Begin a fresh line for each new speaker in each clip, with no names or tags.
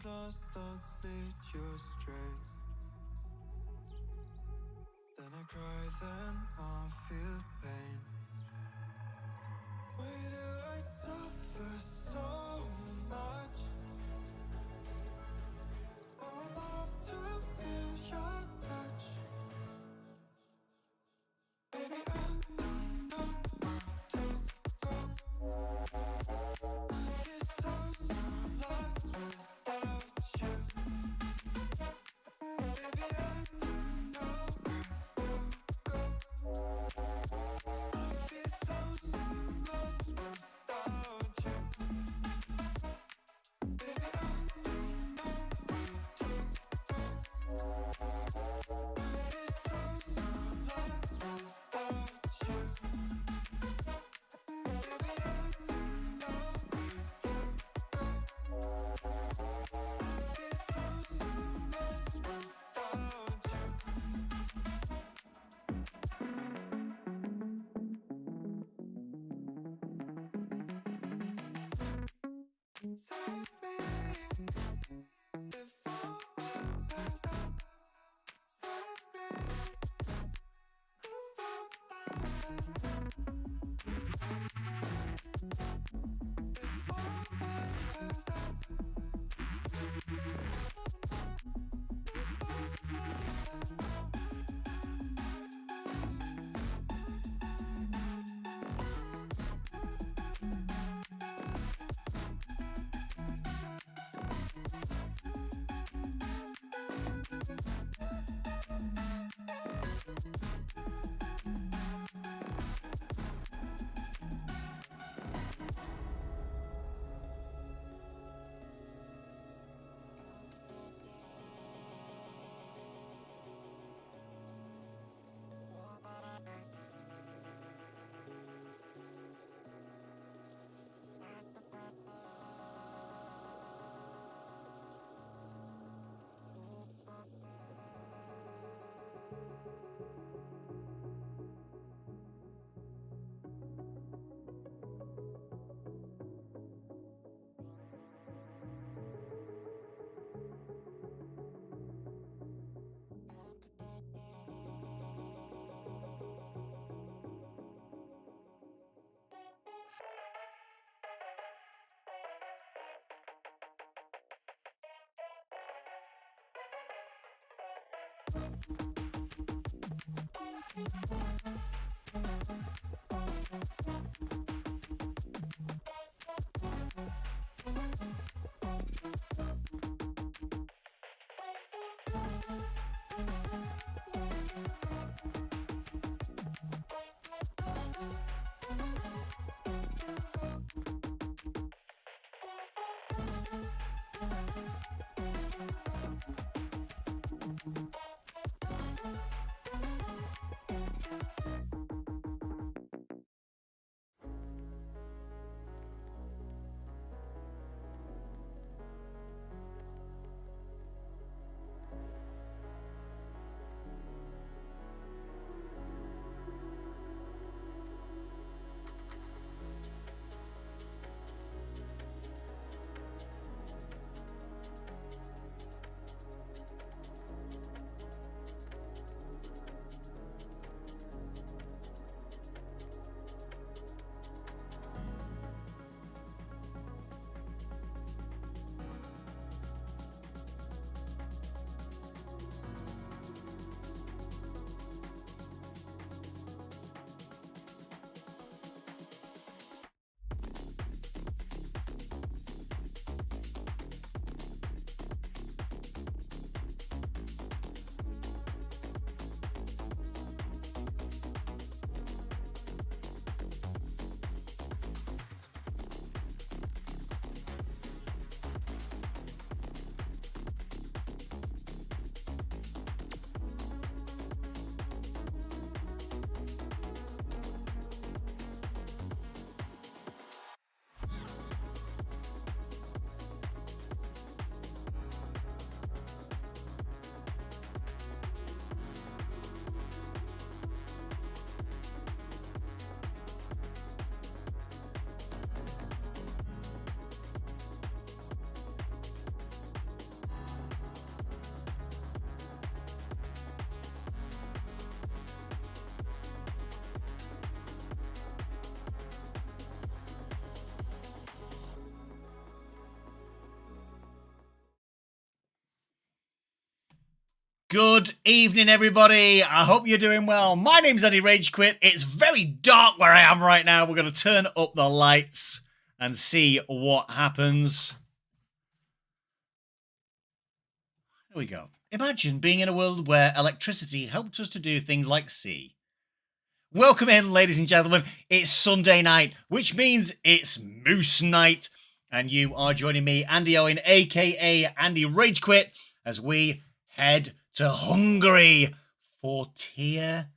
lost thoughts lead you astray. Then I cry, then I feel pain. Why do I suffer so much? I would love to feel your touch. Baby, I don't know where to go. I feel so lost without you. Baby, I don't know where to go. I feel so lost without you. Baby, I don't know where to go. I feel so lost without you. Baby, I don't know where to go. I feel so lost without you. Save me before I pass out. Save me before I pass out. Before I pass out.
Good evening, everybody. I hope you're doing well. My name's Andy Ragequit. It's very dark where I am right now. We're going to turn up the lights and see what happens. Here we go. Imagine being in a world where electricity helped us to do things like see. Welcome in, ladies and gentlemen. It's Sunday night, which means it's Moose Night. And you are joining me, Andy Owen, aka Andy Ragequit, as we head to Hungary for Tier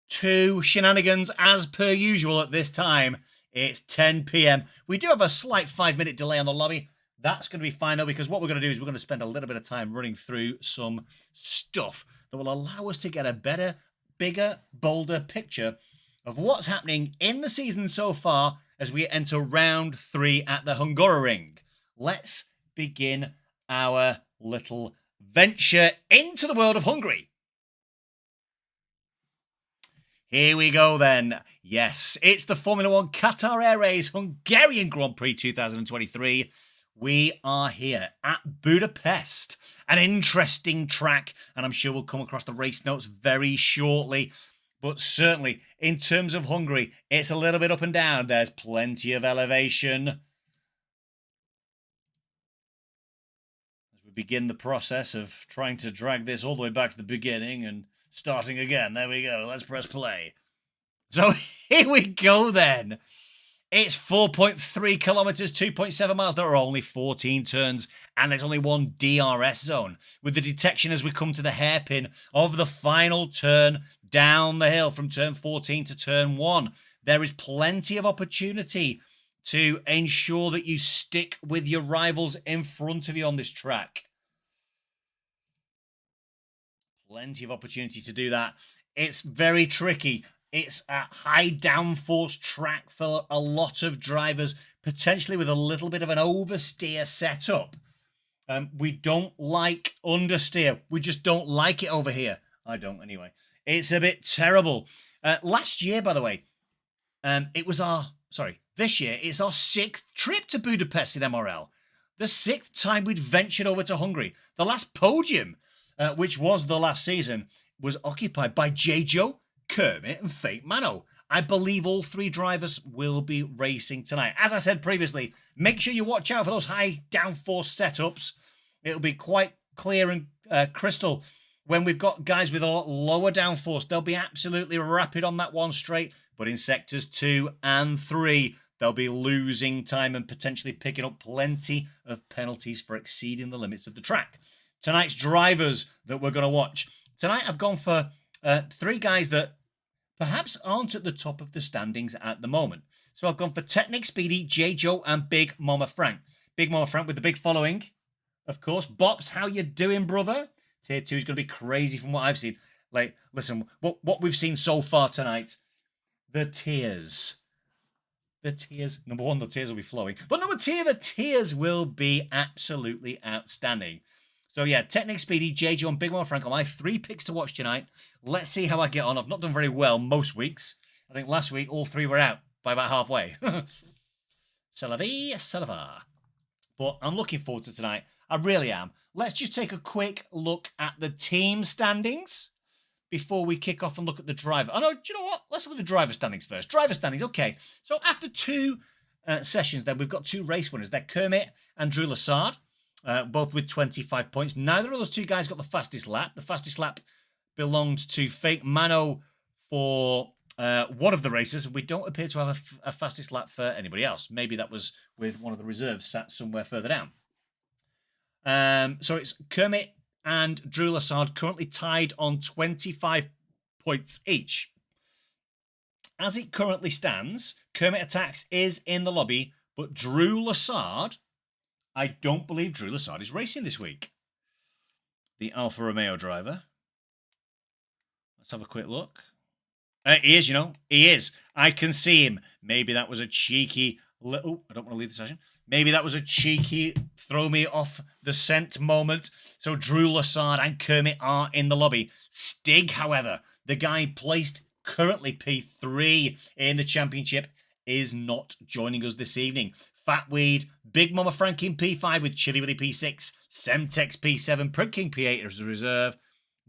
2 shenanigans as per usual at this time. It's 10 p.m. We do have a slight 5-minute delay on the lobby. That's going to be fine though, because what we're going to do is we're going to spend a little bit of time running through some stuff that will allow us to get a better, bigger, bolder picture of what's happening in the season so far as we enter round 3 at the Hungaroring. Let's begin our little venture into the world of Hungary. Here we go then. Yes, it's the Formula 1 Qatar Airways Hungarian Grand Prix 2023. We are here at Budapest, an interesting track, and I'm sure we'll come across the race notes very shortly. But certainly, in terms of Hungary, it's a little bit up and down. There's plenty of elevation. Begin the process of trying to drag this all the way back to the beginning and starting again. There we go. Let's press play. So here we go then. It's 4.3 kilometers, 2.7 miles. There are only 14 turns and there's only one DRS zone with the detection as we come to the hairpin of the final turn down the hill from turn 14 to turn 1. There is plenty of opportunity to ensure that you stick with your rivals in front of you on this track. Plenty of opportunity to do that. It's very tricky. It's a high downforce track for a lot of drivers, potentially with a little bit of an oversteer setup. We don't like understeer. We just don't like it over here. I don't anyway. It's a bit terrible. Last year, by the way, this year, it's our 6th trip to Budapest in MRL. The 6th time we'd ventured over to Hungary. The last podium, which was the last season, was occupied by J-Joe, Kermit, and Fate Mano. I believe all 3 drivers will be racing tonight. As I said previously, make sure you watch out for those high downforce setups. It'll be quite clear and crystal when we've got guys with a lot lower downforce. They'll be absolutely rapid on that one straight, but in sectors 2 and 3, they'll be losing time and potentially picking up plenty of penalties for exceeding the limits of the track. Tonight's drivers that we're going to watch. Tonight I've gone for 3 guys that perhaps aren't at the top of the standings at the moment. So I've gone for Technic Speedy, J-Joe, and Big Mama Frank. Big Mama Frank with the big following, of course. Bops, how you doing, brother? Tier 2 is going to be crazy from what I've seen. Like, listen, what we've seen so far tonight, the tears. The tears, number 1, the tears will be flowing. But number 2, the tears will be absolutely outstanding. So yeah, Technic Speedy, J-Joe, and Big Mama Frank are my 3 picks to watch tonight. Let's see how I get on. I've not done very well most weeks. I think last week all 3 were out by about halfway. C'est la vie, c'est la va. But I'm looking forward to tonight. I really am. Let's just take a quick look at the team standings before we kick off and look at the driver. Oh, no, do you know what? Let's look at the driver standings first. Driver standings, okay. So after 2 sessions, then we've got 2 race winners. They're Kermit and Drew Lassard, both with 25 points. Neither of those 2 guys got the fastest lap. The fastest lap belonged to Fake Mano for one of the races. We don't appear to have a fastest lap for anybody else. Maybe that was with one of the reserves sat somewhere further down. So it's Kermit and Drew Lassard currently tied on 25 points each. As it currently stands, Kermit Attacks is in the lobby, but Drew Lassard, I don't believe Drew Lassard is racing this week. The Alfa Romeo driver. Let's have a quick look. He is, he is. I can see him. Maybe that was a cheeky little... I don't want to leave the session. Maybe that was a cheeky throw me off the scent moment. So Drew Lassard and Kermit are in the lobby. Stig, however, the guy placed currently P3 in the championship, is not joining us this evening. Fatweed, Big Mama Frank in P5 with Chili Willy P6, Semtex P7, Prick King P8 as a reserve,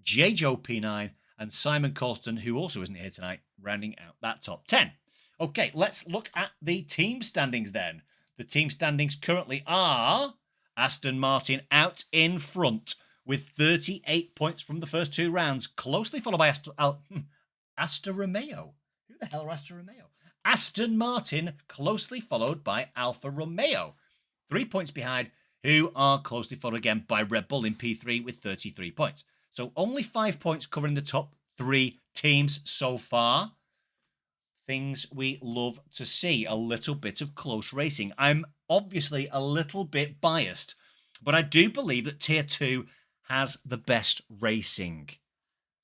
J-Joe P9, and Simon Colston, who also isn't here tonight, rounding out that top 10. Okay, let's look at the team standings then. The team standings currently are Aston Martin out in front with 38 points from the first 2 rounds, closely followed by Aston Romeo. Who the hell are Aston Romeo? Aston Martin, closely followed by Alfa Romeo. 3 points behind, who are closely followed again by Red Bull in P3 with 33 points. So only 5 points covering the top 3 teams so far. Things we love to see. A little bit of close racing. I'm obviously a little bit biased, but I do believe that Tier 2 has the best racing.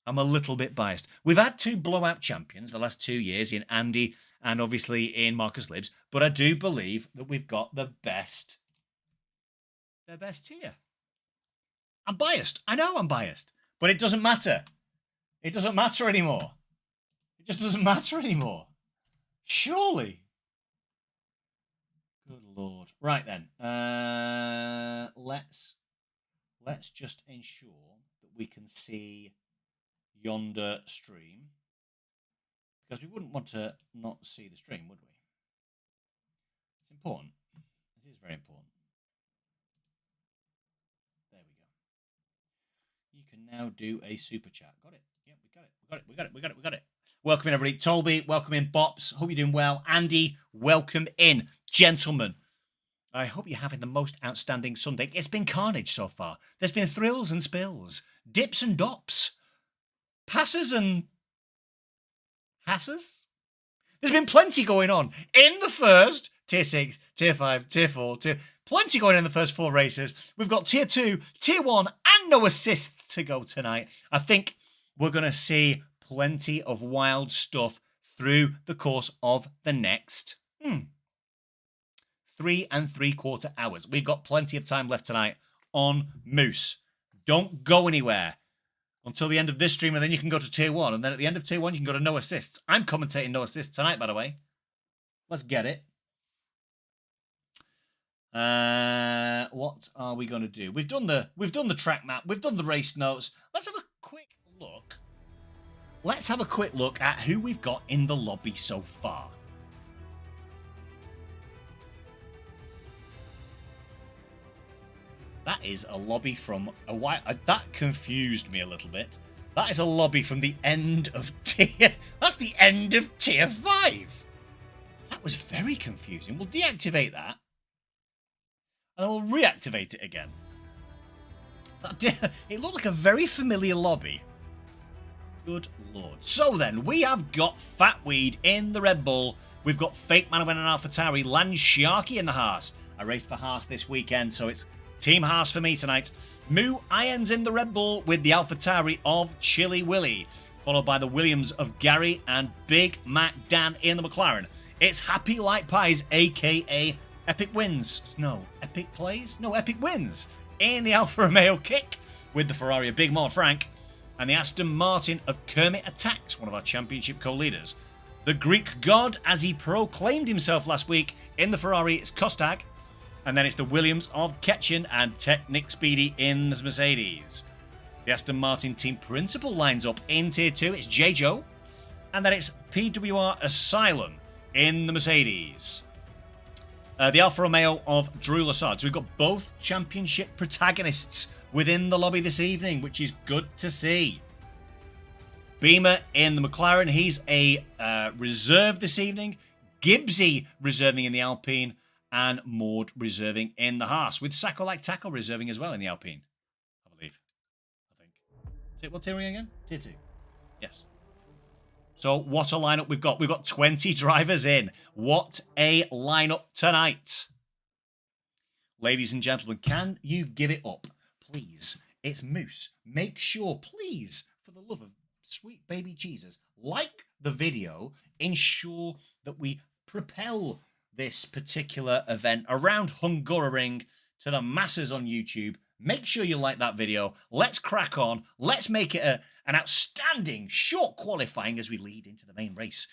I'm a little bit biased. We've had 2 blowout champions the last 2 years in Andy and obviously in Marcus Libs, but I do believe that we've got the best tier. I'm biased. I know I'm biased, but it doesn't matter. It doesn't matter anymore. It just doesn't matter anymore. Surely. Good Lord. Right then. Let's just ensure that we can see yonder stream, because we wouldn't want to not see the stream, would we? It's important. It is very important. There we go. You can now do a super chat. Got it. Yeah, we got it. Welcome in, everybody. Tolby, welcome in. Bops, hope you're doing well. Andy, welcome in. Gentlemen, I hope you're having the most outstanding Sunday. It's been carnage so far. There's been thrills and spills, dips and dops, passes and hasses. There's been plenty going on in the first Tier 6, Tier 5, Tier 4, plenty going on in the first 4 races. We've got Tier 2, Tier 1, and no assists to go tonight. I think we're going to see plenty of wild stuff through the course of the next 3 3/4 hours. We've got plenty of time left tonight on Moose. Don't go anywhere until the end of this stream, and then you can go to Tier 1. And then at the end of Tier 1, you can go to no assists. I'm commentating no assists tonight, by the way. Let's get it. What are we going to do? We've done the track map. We've done the race notes. Let's have a quick look. Let's have a quick look at who we've got in the lobby so far. That is a lobby from a while. That confused me a little bit. That is a lobby from the end of tier. That's the end of Tier 5. That was very confusing. We'll deactivate that. And then we'll reactivate it again. It looked like a very familiar lobby. Good Lord. So then, we have got Fatweed in the Red Bull. We've got Fake Manowen and AlphaTauri. Lan Sharky in the Haas. I raced for Haas this weekend, so it's Team Haas for me tonight. Moo Irons in the Red Bull with the AlphaTauri of Chili Willy, followed by the Williams of Gary and Big Mac Dan in the McLaren. It's Happy Light Pies, a.k.a. Epic Wins. No, Epic Plays? No, Epic Wins. In the Alfa Romeo Kick with the Ferrari of Big Mo Frank and the Aston Martin of Kermit Attacks, one of our championship co-leaders. The Greek God, as he proclaimed himself last week in the Ferrari, it's Kostag. And then it's the Williams of Ketchen and Technic Speedy in the Mercedes. The Aston Martin team principal lines up in Tier 2. It's J-Joe. And then it's PWR Asylum in the Mercedes. The Alfa Romeo of Drew Lassard. So we've got both championship protagonists within the lobby this evening, which is good to see. Beamer in the McLaren. He's a reserve this evening. Gibbsy reserving in the Alpine. And Maud reserving in the Haas, with Sacco Like Taco reserving as well in the Alpine, I believe. I think. What tier are we again? Tier 2. Yes. So what a lineup we've got. We've got 20 drivers in. What a lineup tonight. Ladies and gentlemen, can you give it up, please? It's Moose. Make sure, please, for the love of sweet baby Jesus, like the video. Ensure that we propel this particular event around Hungaroring to the masses on YouTube. Make sure you like that video. Let's crack on. Let's make it an outstanding short qualifying as we lead into the main race.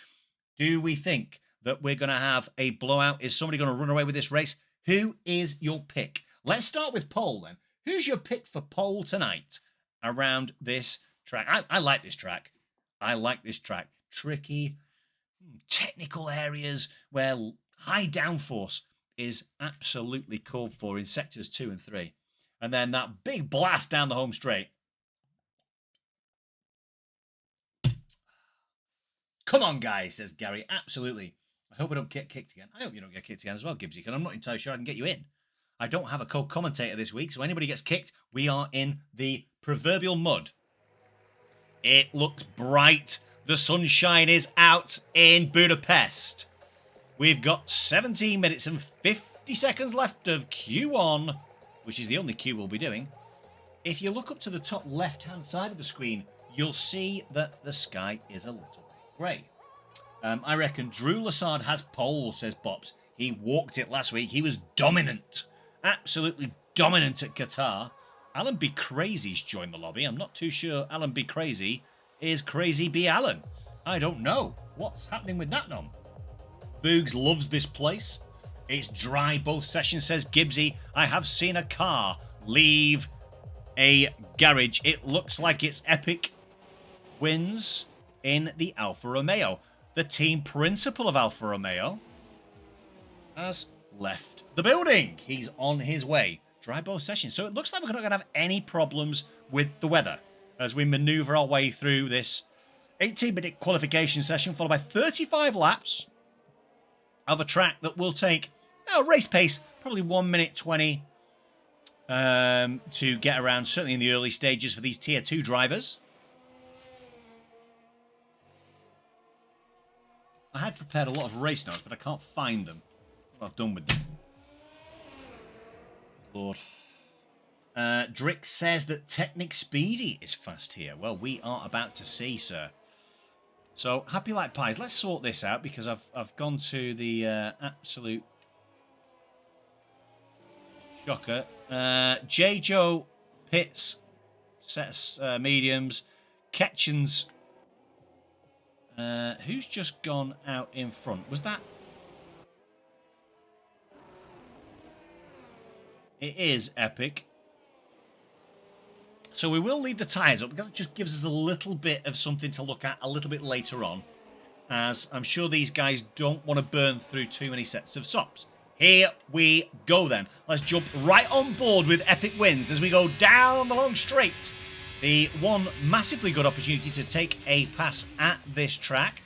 Do we think that we're going to have a blowout? Is somebody going to run away with this race? Who is your pick? Let's start with pole then. Who's your pick for pole tonight around this track. I like this track. I like this track. Tricky, technical areas where high downforce is absolutely called for in sectors 2 and 3. And then that big blast down the home straight. Come on, guys, says Gary. Absolutely. I hope I don't get kicked again. I hope you don't get kicked again as well, Gibbsy, because I'm not entirely sure I can get you in. I don't have a co-commentator this week, so anybody gets kicked, we are in the proverbial mud. It looks bright. The sunshine is out in Budapest. We've got 17 minutes and 50 seconds left of Q1, which is the only Q we'll be doing. If you look up to the top left-hand side of the screen, you'll see that the sky is a little bit grey. I reckon Drew Lassard has pole, says Bops. He walked it last week. He was dominant. Absolutely dominant at Qatar. Alan B. Crazy's joined the lobby. I'm not too sure Alan B. Crazy is Crazy B. Allen. I don't know. What's happening with that nom? Boogs loves this place. It's dry both sessions, says Gibbsy. I have seen a car leave a garage. It looks like it's Epic wins in the Alfa Romeo. The team principal of Alfa Romeo has left the building. He's on his way. Dry both sessions. So it looks like we're not going to have any problems with the weather as we maneuver our way through this 18-minute qualification session, followed by 35 laps of a track that will take race pace, probably 1 minute 20 to get around, certainly in the early stages for these Tier 2 drivers. I had prepared a lot of race notes, but I can't find them. What I've done with them. Lord. Drick says that Technic Speedy is fast here. Well, we are about to see, sir. So, happy like pies. Let's sort this out because I've gone to the absolute shocker. J. Joe Pitts sets mediums. Ketchen's who's just gone out in front? Was that? It is Epic. So we will leave the tyres up because it just gives us a little bit of something to look at a little bit later on, as I'm sure these guys don't want to burn through too many sets of stops. Here we go then. Let's jump right on board with Epic Wins as we go down the long straight. The one massively good opportunity to take a pass at this track.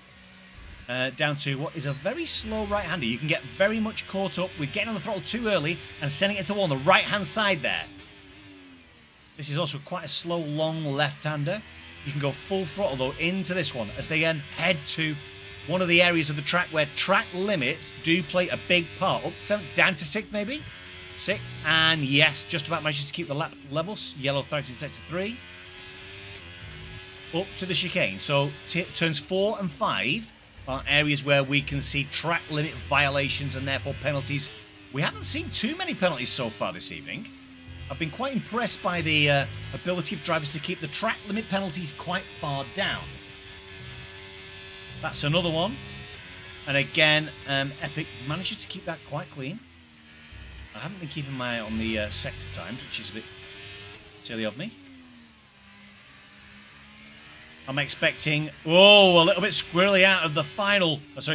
Down to what is a very slow right-hander. You can get very much caught up with getting on the throttle too early and sending it to the wall on the right-hand side there. This is also quite a slow, long left-hander. You can go full throttle, though, into this one as they then head to one of the areas of the track where track limits do play a big part. Up to 7th, down to 6th, maybe? 6th, and yes, just about manages to keep the lap levels. Yellow flags in sector 3. Up to the chicane. So turns 4 and 5 are areas where we can see track limit violations and therefore penalties. We haven't seen too many penalties so far this evening. I've been quite impressed by the ability of drivers to keep the track limit penalties quite far down. That's another one. And again, Epic manages to keep that quite clean. I haven't been keeping my eye on the sector times, which is a bit silly of me. I'm expecting, a little bit squirrely out of the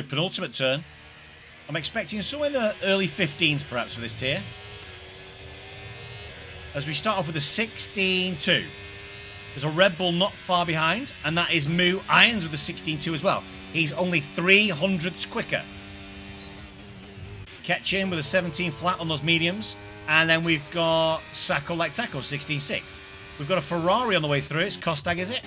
penultimate turn. I'm expecting somewhere in the early 15s perhaps for this tier. As we start off with a 16.2. There's a Red Bull not far behind, and that is Moo Irons with a 16.2 as well. He's only 300ths quicker. Ketchin with a 17 flat on those mediums. And then we've got Sacco like Taco, 16.6. We've got a Ferrari on the way through. It's Kostag, is it?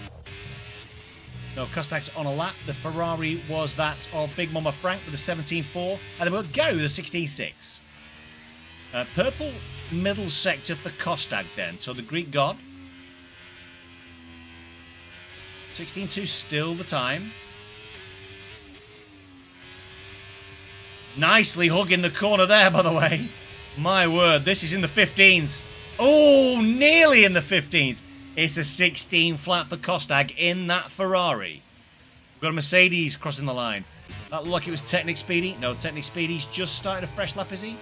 No, Kostag's on a lap. The Ferrari was that of Big Mama Frank with a 17.4. And then we've got Gary with a 16.6. Purple middle sector for Kostag then. So the Greek god. 16.2 still the time. Nicely hugging the corner there, by the way. My word, this is in the 15s. Oh, nearly in the 15s. It's a 16 flat for Kostag in that Ferrari. We've got a Mercedes crossing the line. That looked like it was Technic Speedy. No, Technic Speedy's just started a fresh lap, is he?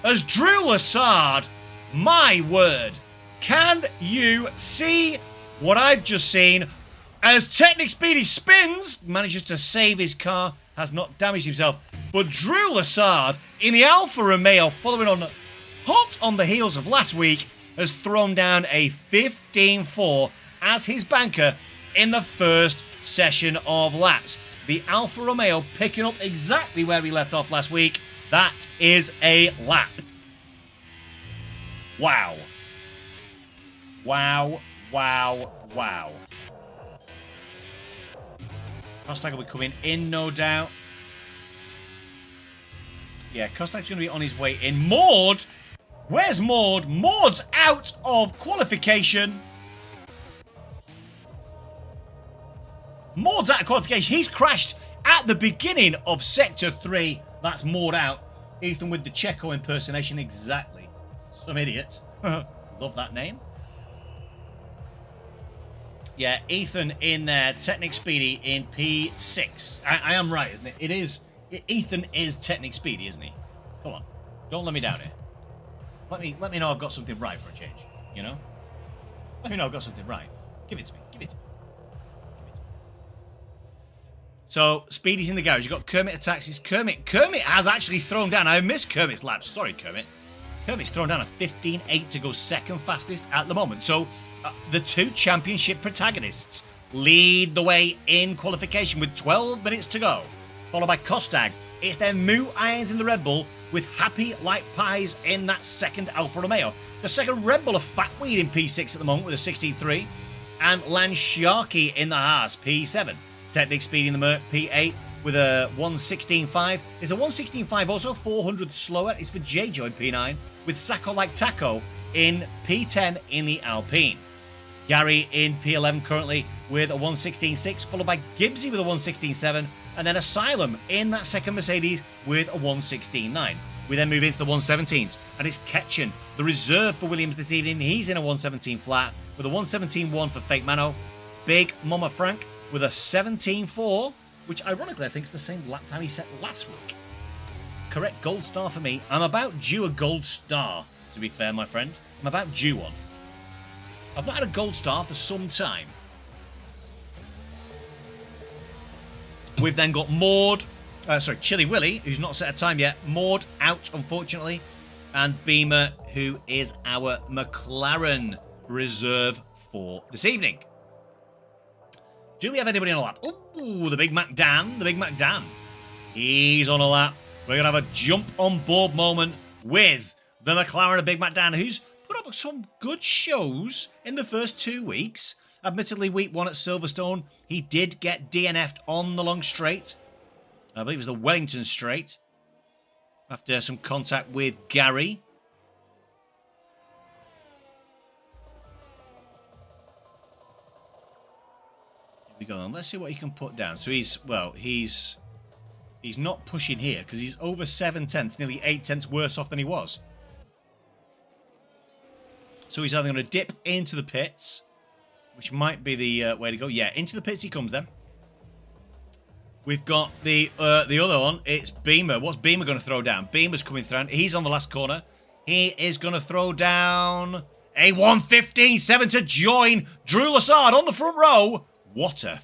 As Drew Lassard, my word. Can you see what I've just seen as Technic Speedy spins, manages to save his car, has not damaged himself. But Drew Lassard in the Alfa Romeo, following on hot on the heels of last week, has thrown down a 15-4 as his banker in the first session of laps. The Alfa Romeo picking up exactly where we left off last week. That is a lap. Wow. Wow, wow, wow. Kostak will be coming in, no doubt. Yeah, Kostak's going to be on his way in. Maud! Where's Maud? Maud's out of qualification. Maud's out of qualification. He's crashed at the beginning of Sector 3. That's Maud out. Ethan with the Checo impersonation. Exactly. Some idiot. Love that name. Yeah, Ethan in there. Technic Speedy in P6. I am right, isn't it? It is. Ethan is Technic Speedy, isn't he? Come on. Don't let me down here. Let me know I've got something right for a change. You know? Let me know I've got something right. Give it to me. Give it to me. So, Speedy's in the garage. You've got Kermit attacks. Kermit has actually thrown down. I missed Kermit's laps. Sorry, Kermit. Kermit's thrown down a 15.8 to go second fastest at the moment. So, the two championship protagonists lead the way in qualification with 12 minutes to go. Followed by Kostag. It's then Moo Irons in the Red Bull with Happy Like Pies in that second Alfa Romeo. The second Red Bull of Fatweed in P6 at the moment with a 16.3. And Lansharky in the Haas, P7. Technic Speed in the Merc, P8 with a 116.5. There's a 116.5 also, 400 slower. It's for J-Jo in P9 with Sacco Like Taco in P10 in the Alpine. Gary in P11 currently with a 116.6, followed by Gibbsy with a 116.7, and then Asylum in that second Mercedes with a 116.9. We then move into the 117s, and it's Ketchen, the reserve for Williams this evening. He's in a 117 flat with a 117.1 for Fake Mano. Big Mama Frank with a 17.4, which ironically I think is the same lap time he set last week. Correct gold star for me. I'm about due a gold star, to be fair, my friend. I'm about due one. I've not had a gold star for some time. We've then got Maud, Chili Willy, who's not set a time yet. Maud out, unfortunately. And Beamer, who is our McLaren reserve for this evening. Do we have anybody on a lap? Ooh, the Big Mac Dan. The Big Mac Dan. He's on a lap. We're going to have a jump on board moment with the McLaren of Big Mac Dan, who's put up some good shows in the first 2 weeks. Admittedly, week 1 at Silverstone, he did get DNF'd on the long straight. I believe it was the Wellington straight. After some contact with Gary. We go on. Let's see what he can put down. So he's not pushing here because he's over 7 tenths, nearly 8 tenths worse off than he was. So he's either going to dip into the pits, which might be the way to go. Yeah, into the pits he comes then. We've got the other one. It's Beamer. What's Beamer going to throw down? Beamer's coming through. He's on the last corner. He is going to throw down a 115.7 to join Drew Lassard on the front row. What a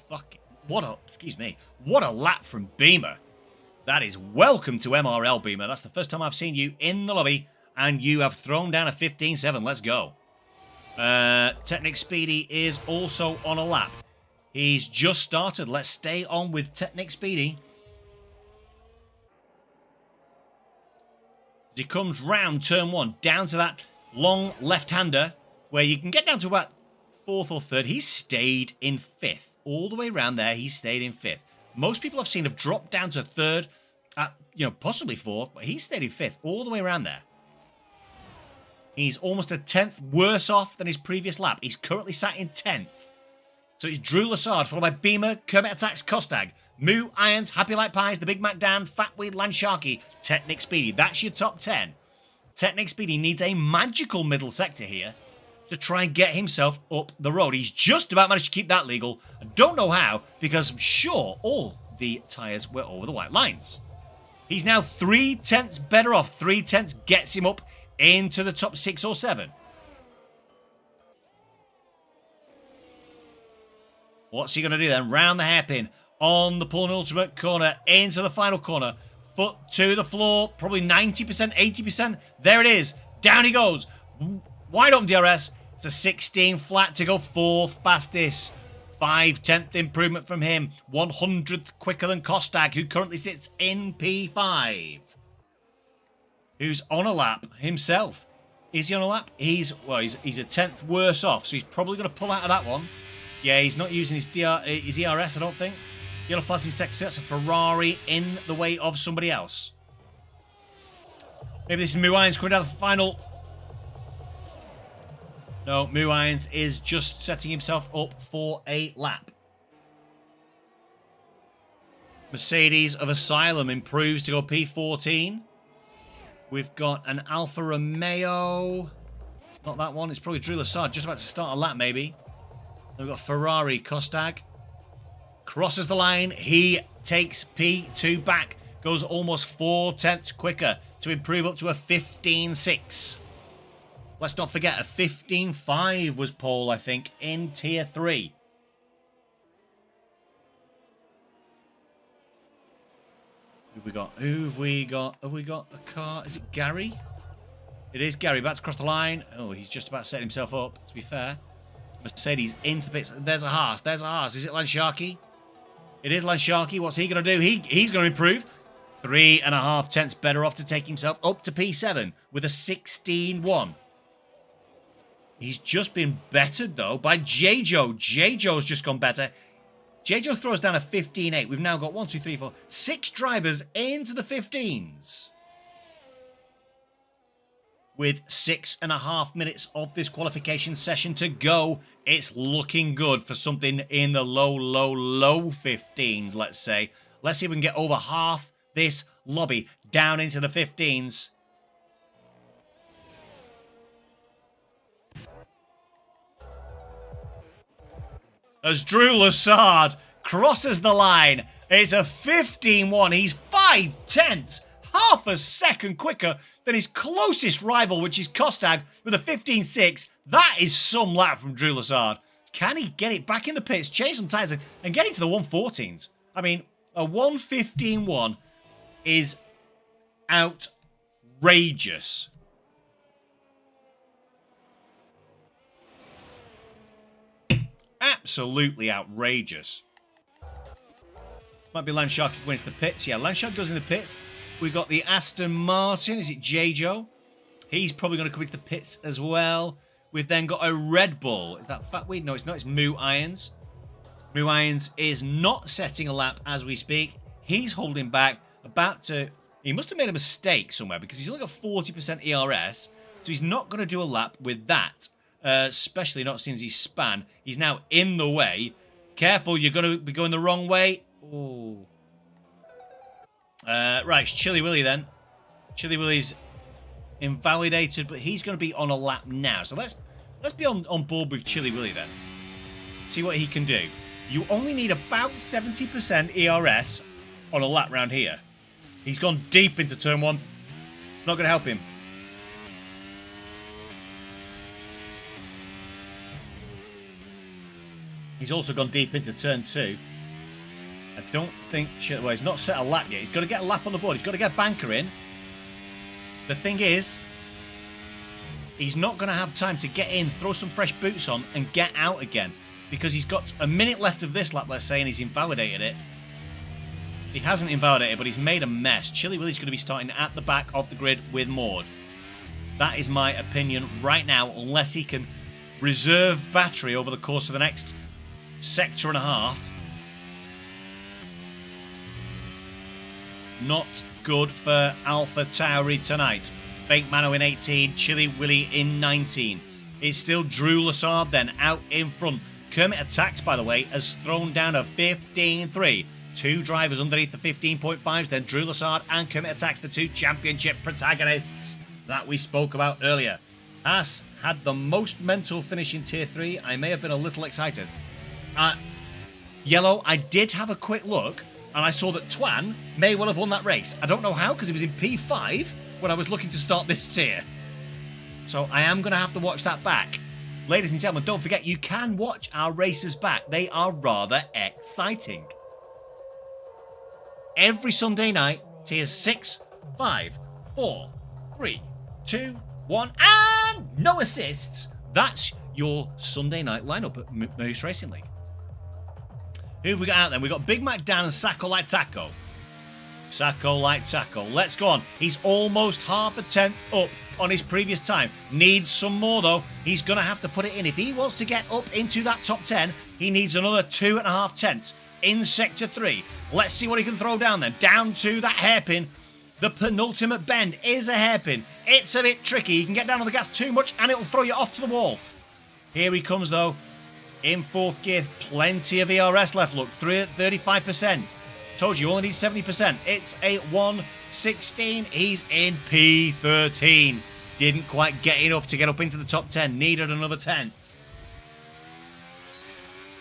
lap from Beamer. That is welcome to MRL, Beamer. That's the first time I've seen you in the lobby, and you have thrown down a 15.7. Let's go. Technic Speedy is also on a lap. He's just started. Let's stay on with Technic Speedy. As he comes round turn 1, down to that long left-hander, where you can get down to about 4th or 3rd. He stayed in 5th. All the way around there, he stayed in 5th. Most people I've seen have dropped down to 3rd, possibly 4th, but he stayed in 5th all the way around there. He's almost a 10th worse off than his previous lap. He's currently sat in 10th. So it's Drew Lassard, followed by Beamer, Kermit Attacks, Kostag, Moo, Irons, Happy Like Pies, the Big Mac Dan, Fatweed, Lansharky, Technic Speedy. That's your top 10. Technic Speedy needs a magical middle sector here to try and get himself up the road. He's just about managed to keep that legal. I don't know how, because I'm sure all the tyres were over the white lines. He's now 3 tenths better off. 3 tenths gets him up into the top 6 or 7. What's he going to do then? Round the hairpin on the pull and ultimate corner into the final corner. Foot to the floor. Probably 90%, 80%. There it is. Down he goes. Wide open DRS. It's a 16 flat to go 4th fastest. 5/10th improvement from him. 100th quicker than Kostag, who currently sits in P5. Who's on a lap himself. Is he on a lap? He's a 10th worse off, so he's probably going to pull out of that one. Yeah, he's not using his ERS, I don't think. Yellow flags in sector. That's a Ferrari in the way of somebody else. Maybe this is Moo Irons coming down the final. No, Moo Irons is just setting himself up for a lap. Mercedes of Asylum improves to go P14. We've got an Alfa Romeo. Not that one. It's probably Drew Lassard. Just about to start a lap, maybe. Then we've got Ferrari. Kostag crosses the line. He takes P2 back. Goes almost 4/10ths quicker to improve up to a 15.6. Let's not forget, a 15.5 was pole, I think, in Tier 3. Who've we got? Have we got a car? Is it Gary? It is Gary. About to cross the line. Oh, he's just about to set himself up, to be fair. Mercedes into the pits. There's a Haas. There's a Haas. Is it Lansharky? It is Lansharky. What's he going to do? He's going to improve. 3.5/10ths better off to take himself up to P7 with a 16.1. He's just been bettered, though, by J-Jo. J-Jo's just gone better. J-Jo throws down a 15.8. We've now got 1, 2, 3, 4, 6 drivers into the 15s. With 6.5 minutes of this qualification session to go, it's looking good for something in the low 15s, let's say. Let's see if we can get over half this lobby down into the 15s. As Drew Lassard crosses the line, it's a 15.1. He's 5/10ths, half a second quicker than his closest rival, which is Kostag, with a 15.6. That is some lap from Drew Lassard. Can he get it back in the pits, change some tyres, and get into the 114s? I mean, a 115.1 is outrageous. Absolutely outrageous. This might be Lansharky who wins the pits. Yeah, Lansharky goes in the pits. We've got the Aston Martin. Is it J-Jo? He's probably going to come into the pits as well. We've then got a Red Bull. Is that Fatweed? No, it's not. It's Moo Irons. Moo Irons is not setting a lap as we speak. He's holding back. About to... He must have made a mistake somewhere because he's only got 40% ERS. So he's not going to do a lap with that. Especially not since he's span. He's now in the way. Careful, you're going to be going the wrong way. Oh. Right, it's Chili Willy then. Chili Willy's invalidated, but he's going to be on a lap now. So let's be on board with Chili Willy then. See what he can do. You only need about 70% ERS on a lap round here. He's gone deep into turn 1. It's not going to help him. He's also gone deep into turn 2. I don't think... Well, he's not set a lap yet. He's got to get a lap on the board. He's got to get a banker in. The thing is, he's not going to have time to get in, throw some fresh boots on, and get out again. Because he's got a minute left of this lap, let's say, and he's invalidated it. He hasn't invalidated, but he's made a mess. Chili Willy's going to be starting at the back of the grid with Maud. That is my opinion right now, unless he can reserve battery over the course of the next sector and a half. Not good for Alpha Tauri tonight. Fake Mano in 18, Chili Willy in 19. It's still Drew Lassard then out in front. Kermit Attacks, by the way, has thrown down a 15.3. 2 drivers underneath the 15.5s, then Drew Lassard and Kermit Attacks, the 2 championship protagonists that we spoke about earlier. Haas had the most mental finish in Tier 3. I may have been a little excited. Yellow, I did have a quick look, and I saw that Twan may well have won that race. I don't know how, because he was in P5 when I was looking to start this tier. So I am going to have to watch that back. Ladies and gentlemen, don't forget you can watch our races back. They are rather exciting. Every Sunday night, tiers 6, 5, 4, 3, 2, 1, and no assists. That's your Sunday night lineup at Moose Racing League. Who have we got out then? We've got Big Mac Dan and Sacco Like Taco. Sacco Like Taco. Let's go on. He's almost half a tenth up on his previous time. Needs some more though. He's going to have to put it in. If he wants to get up into that top 10, he needs another 2.5 tenths in Sector 3. Let's see what he can throw down then. Down to that hairpin. The penultimate bend is a hairpin. It's a bit tricky. You can get down on the gas too much and it'll throw you off to the wall. Here he comes though. In fourth gear. Plenty of ERS left. Look, 35%. Told you, only needs 70%. It's a 116. He's in P13. Didn't quite get enough to get up into the top 10. Needed another 10.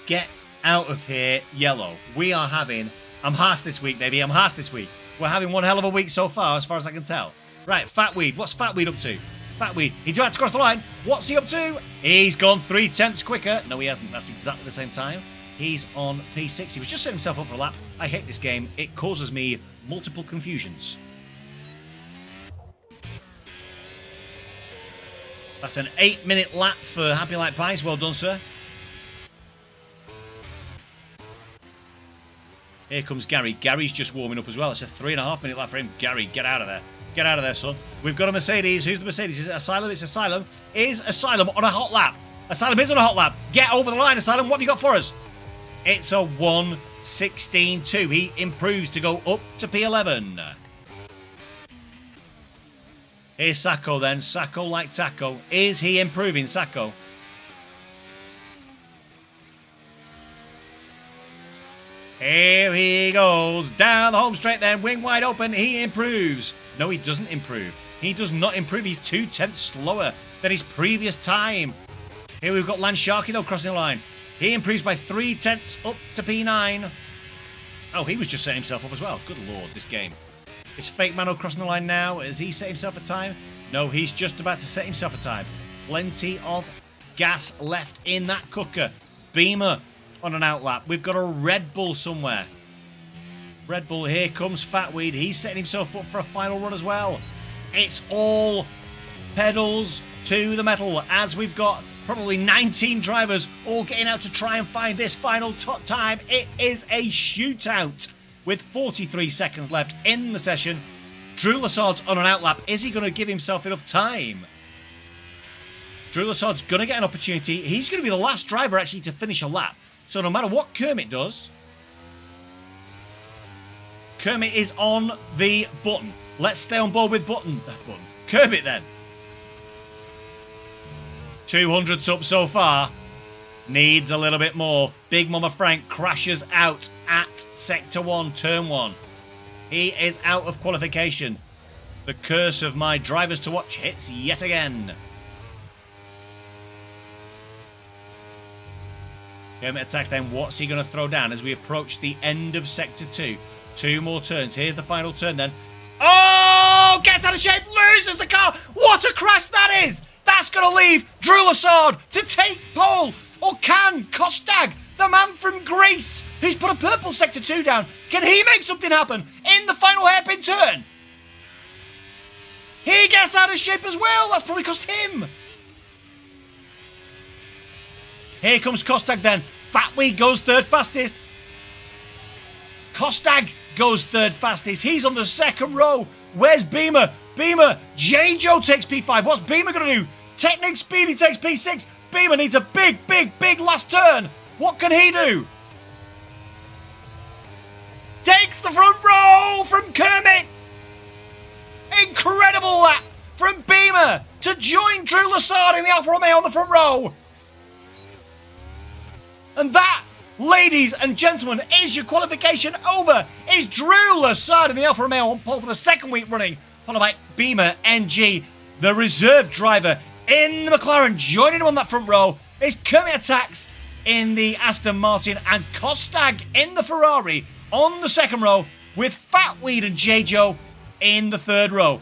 Get out of here, yellow. We are having... I'm Haas this week, baby. I'm Haas this week. We're having one hell of a week so far as I can tell. Right, Fatweed. What's Fatweed up to? Fatweed. He tried to cross the line. What's he up to? He's gone 3 tenths quicker. No, he hasn't. That's exactly the same time. He's on P6. He was just setting himself up for a lap. I hate this game. It causes me multiple confusions. That's an 8-minute lap for Happy Like Pies. Well done, sir. Here comes Gary. Gary's just warming up as well. It's a 3.5-minute lap for him. Gary, get out of there. Get out of there, son. We've got a Mercedes. Who's the Mercedes? Is it Asylum? It's Asylum. Is Asylum on a hot lap? Asylum is on a hot lap. Get over the line, Asylum. What have you got for us? It's a 1:16.2. He improves to go up to P11. Here's Sacco then. Sacco Like Taco. Is he improving, Sacco? Here he goes. Down the home straight then. Wing wide open. He improves. No, he doesn't improve. He does not improve. He's 2 tenths slower than his previous time. Here we've got Lance Sharkey though crossing the line. He improves by 3 tenths up to P9. Oh, he was just setting himself up as well. Good lord, this game. Is Fake Mano crossing the line now? Has he set himself a time? No, he's just about to set himself a time. Plenty of gas left in that cooker. Beamer on an outlap. We've got a Red Bull somewhere. Red Bull, here comes Fatweed. He's setting himself up for a final run as well. It's all pedals to the metal as we've got probably 19 drivers all getting out to try and find this final top time. It is a shootout with 43 seconds left in the session. Drew Lassard's on an outlap. Is he going to give himself enough time? Drew Lassard's going to get an opportunity. He's going to be the last driver actually to finish a lap. So no matter what Kermit does, Kermit is on the button. Let's stay on board with button. Kermit then. 200's up so far. Needs a little bit more. Big Mama Frank crashes out at Sector 1, Turn 1. He is out of qualification. The curse of my drivers to watch hits yet again. Kermit attacks then. What's he going to throw down as we approach the end of Sector 2? 2 more turns. Here's the final turn then. Oh! Gets out of shape. Loses the car. What a crash that is! That's going to leave Drew Lassard to take pole. Or can Kostag, the man from Greece, who's put a purple Sector 2 down, can he make something happen in the final hairpin turn? He gets out of shape as well. That's probably cost him. Here comes Kostag then. Fatweed goes third fastest. Kostag goes third fastest. He's on the second row. Where's Beamer? Beamer. J-Joe takes P5. What's Beamer going to do? Technic Speedy takes P6. Beamer needs a big last turn. What can he do? Takes the front row from Kermit. Incredible lap from Beamer to join Drew Lassard in the Alfa Romeo on the front row. And that, ladies and gentlemen, is your qualification over. Is Drew Lassard in the Alfa Romeo on pole for the second week running, followed by Beamer NG, the reserve driver in the McLaren. Joining him on that front row is Kermit Attacks in the Aston Martin and Kostag in the Ferrari on the second row with Fatweed and J-Joe in the third row.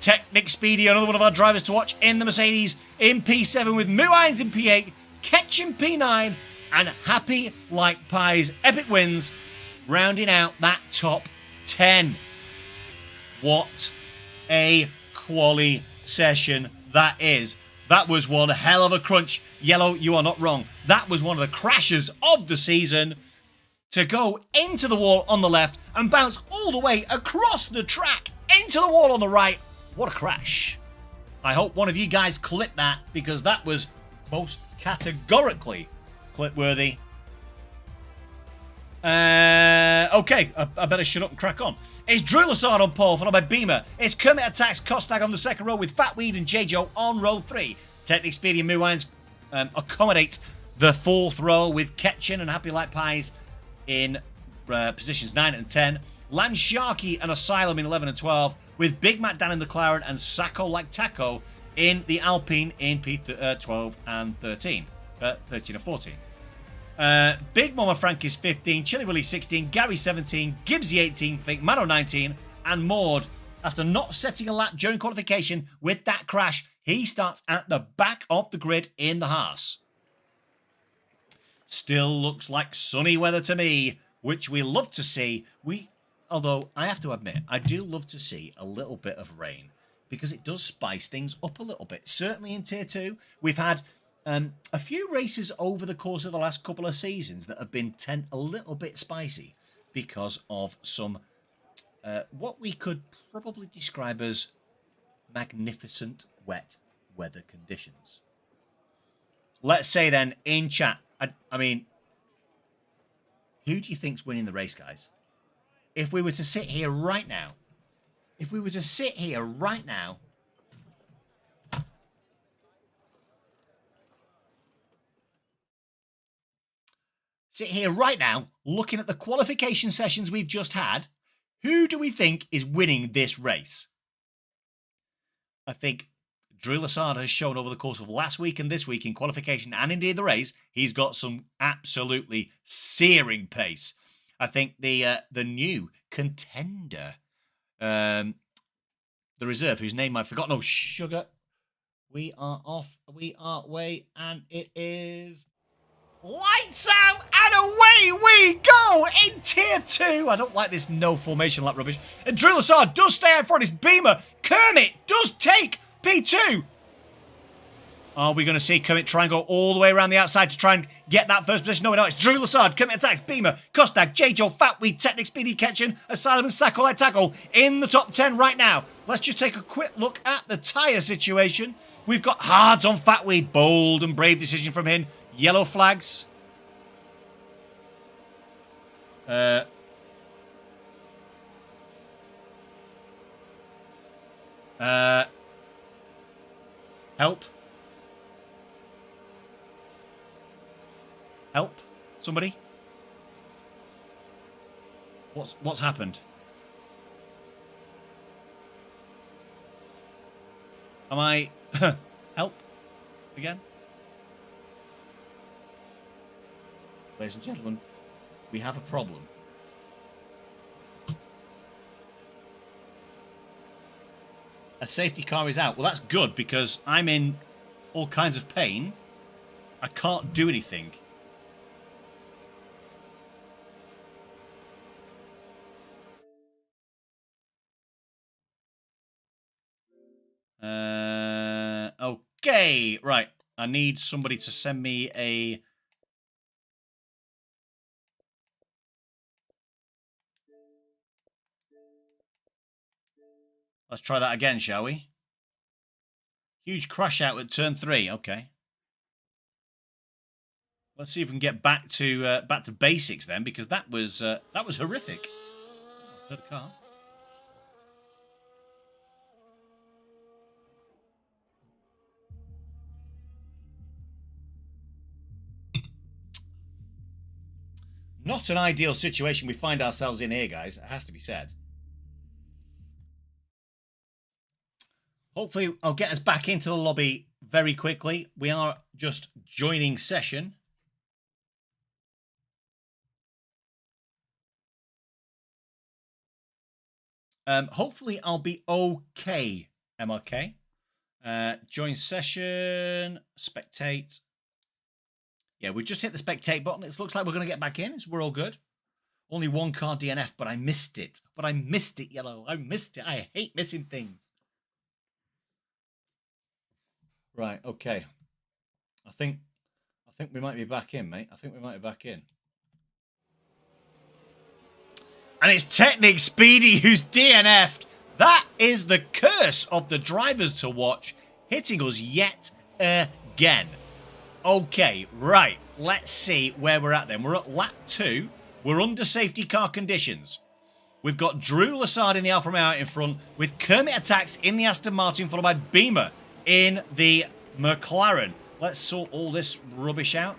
Technic Speedy, another one of our drivers to watch in the Mercedes in P7 with Muines in P8, Ketch in P9, and Happy Like Pies epic wins, rounding out that top 10. What a quali session that is. That was one hell of a crunch. Yellow, you are not wrong. That was one of the crashes of the season. To go into the wall on the left and bounce all the way across the track into the wall on the right. What a crash. I hope one of you guys clipped that, because that was most categorically clip-worthy. Okay, I better shut up and crack on. It's Drew Lassard on pole, followed by Beamer. It's Kermit Attacks, Kostag on the second row with Fatweed and J-Joe on row 3. Technic Speedy and Muines accommodate the fourth row with Ketchin and Happy Like Pies in positions 9 and 10. Land Sharky and Asylum in 11 and 12, with Big Matt Dan in the McLaren and Sacco Like Taco in the Alpine in P12 and 13. 13 and 14. Big Mama Frank is 15, Chili Willy 16, Gary 17, Gibbsy 18, Fink, Mano 19, and Maud. After not setting a lap during qualification with that crash, he starts at the back of the grid in the Haas. Still looks like sunny weather to me, which we love to see. Although I have to admit, I do love to see a little bit of rain, because it does spice things up a little bit. Certainly in Tier 2, we've had a few races over the course of the last couple of seasons that have been a little bit spicy because of some what we could probably describe as magnificent wet weather conditions. Let's say then in chat, I mean, who do you think's winning the race, guys? If we were to sit here right now, looking at the qualification sessions we've just had, who do we think is winning this race? I think Drew Lassard has shown over the course of last week and this week in qualification and indeed the race, he's got some absolutely searing pace. I think the new contender, the reserve, whose name I've forgotten, Sugar. We are off, we are away, and it is lights out and away we go in Tier 2. I don't like this no formation lap rubbish. And Drew Lassard does stay out front. His Beamer. Kermit does take P2. Are we going to see Kermit try and go all the way around the outside to try and get that first position? No, we're not. It's Drew Lassard, Kermit Attacks, Beamer, Kostag, J-Joe, Fatweed, Technic, Speedy, Ketchin, Asylum and Sacco Like Tackle in the top 10 right now. Let's just take a quick look at the tyre situation. We've got hards on Fatweed. Bold and brave decision from him. Yellow flags. Help. Help. Somebody. What's happened? Am I... Help. Again. Ladies and gentlemen, we have a problem. A safety car is out. Well, that's good, because I'm in all kinds of pain. I can't do anything. Okay, right. I need somebody to send me a... Let's try that again, shall we? Huge crash out at turn 3. Okay. Let's see if we can get back to basics then, because that was horrific. Heard a car. Not an ideal situation we find ourselves in here, guys. It has to be said. Hopefully, I'll get us back into the lobby very quickly. We are just joining session. Hopefully, I'll be okay MRK. Join session. Spectate. Yeah, we just hit the spectate button. It looks like we're going to get back in. So we're all good. Only one car DNF, but I missed it. Yellow. I missed it. I hate missing things. Right, okay. I think we might be back in, mate. I think we might be back in. And it's Technic Speedy who's DNF'd. That is the curse of the drivers to watch, hitting us yet again. Okay, right. Let's see where we're at then. We're at lap 2. We're under safety car conditions. We've got Drew Lassard in the Alfa Romeo out in front, with Kermit Attacks in the Aston Martin, followed by Beamer in the McLaren. Let's sort all this rubbish out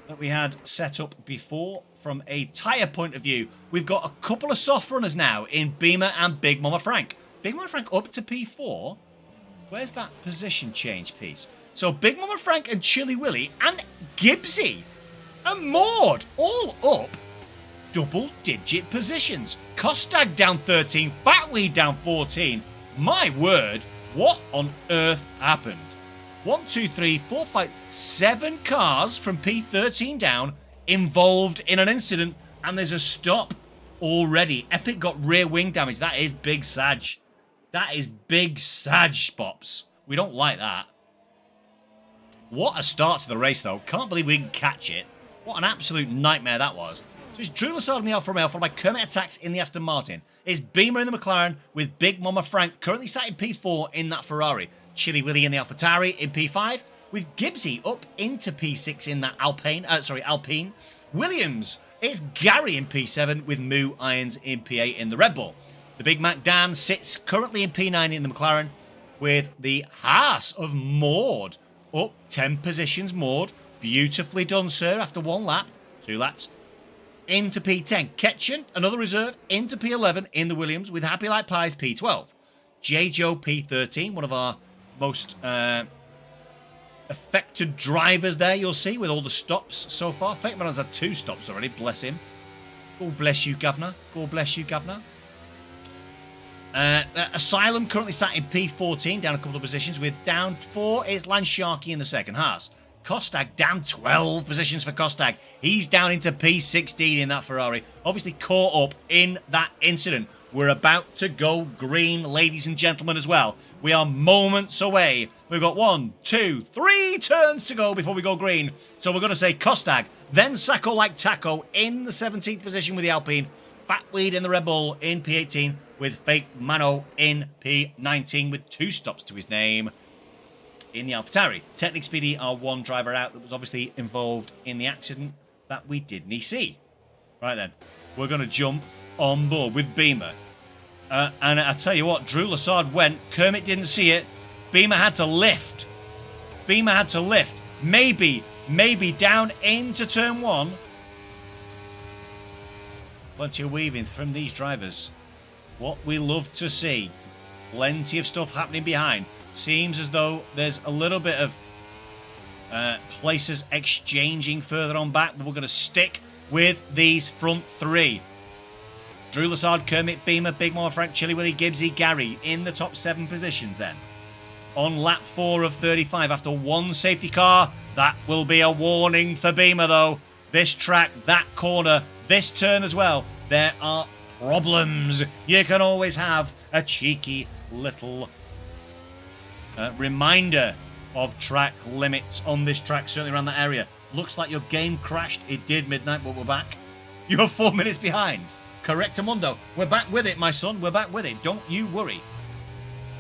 that we had set up before from a tyre point of view. We've got a couple of soft runners now in Beamer and Big Mama Frank. Big Mama Frank up to P4. Where's that position change piece? So Big Mama Frank and Chili Willy and Gibbsy and Maud all up double-digit positions. Kostag down 13, Fatweed down 14. My word, what on earth happened? 1, 2, 3, 4, 5, 7 cars from P13 down involved in an incident, and there's a stop already. Epic got rear wing damage. That is big Sag. That is big Sag, Pops. We don't like that. What a start to the race, though. Can't believe we didn't catch it. What an absolute nightmare that was. So it's Drew Lassard in the Alfa Romeo, followed by Kermit Attacks in the Aston Martin. It's Beamer in the McLaren, with Big Mama Frank currently sat in P4 in that Ferrari. Chili Willy in the AlphaTauri in P5, with Gibbsy up into P6 in that Alpine. Williams, it's Gary in P7, with Moo Irons in P8 in the Red Bull. The Big Mac Dan sits currently in P9 in the McLaren, with the Haas of Maud up 10 positions. Maud, beautifully done, sir, after 1 lap, 2 laps. Into P10. Ketchen, another reserve, into P11 in the Williams, with Happy Like Pies P12. J. Joe P13, one of our most affected drivers there, you'll see, with all the stops so far. Fake Man has had 2 stops already, bless him. God bless you, Governor. God bless you, Governor. Asylum currently sat in P14, down a couple of positions, with down 4 is Lance Sharkey in the second Haas. Kostag down 12 positions for Kostag. He's down into P16 in that Ferrari. Obviously caught up in that incident. We're about to go green, ladies and gentlemen, as well. We are moments away. We've got 1, 2, 3 turns to go before we go green. So we're going to say Kostag, then Sacco Like Taco in the 17th position with the Alpine. Fatweed in the Red Bull in P18, with Fake Mano in P19 with 2 stops to his name in the AlphaTauri. Technic Speedy, our one driver out that was obviously involved in the accident that we didn't see. Right then, we're going to jump on board with Beamer. And I tell you what, Drew Lassard went. Kermit didn't see it. Beamer had to lift. Maybe down into turn 1. Plenty of weaving from these drivers. What we love to see. Plenty of stuff happening behind. Seems as though there's a little bit of places exchanging further on back, but we're going to stick with these front 3. Drew Lassard, Kermit, Beamer, Big Mama Frank, Chili Willy, Gibbsy, Gary in the top 7 positions then. On lap 4 of 35 after 1 safety car. That will be a warning for Beamer though. This track, that corner, this turn as well. There are problems. You can always have a cheeky little reminder of track limits on this track, certainly around that area. Looks like your game crashed. It did, Midnight, but we're back. You're 4 minutes behind. Correctamundo. We're back with it, my son. We're back with it. Don't you worry.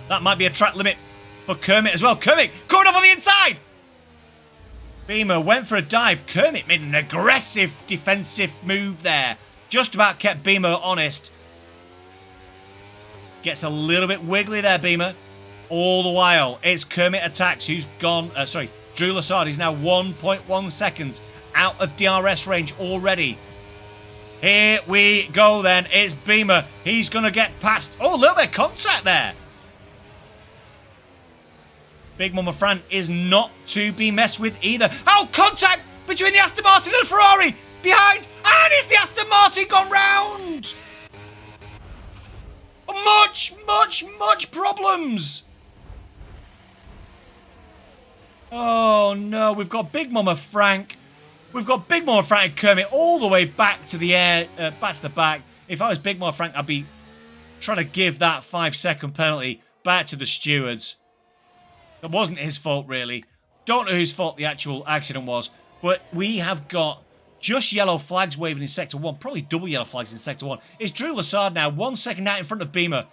That might be a track limit for Kermit as well. Kermit coming off on the inside. Beamer went for a dive. Kermit made an aggressive defensive move there. Just about kept Beamer honest. Gets a little bit wiggly there, Beamer. All the while, it's Kermit Attacks who's gone... Drew Lassard is now 1.1 seconds out of DRS range already. Here we go then. It's Beamer. He's going to get past... Oh, a little bit of contact there. Big Mama Fran is not to be messed with either. Oh, contact between the Aston Martin and the Ferrari. Behind. And is the Aston Martin gone round? Much problems. Oh no, we've got Big Mama Frank. We've got Big Mama Frank and Kermit all the way back to the air, back to the back. If I was Big Mama Frank, I'd be trying to give that 5-second penalty back to the stewards. That wasn't his fault, really. Don't know whose fault the actual accident was, but we have got just yellow flags waving in Sector 1. Probably double yellow flags in Sector 1. It's Drew Lassard now, 1 second out in front of Beamer.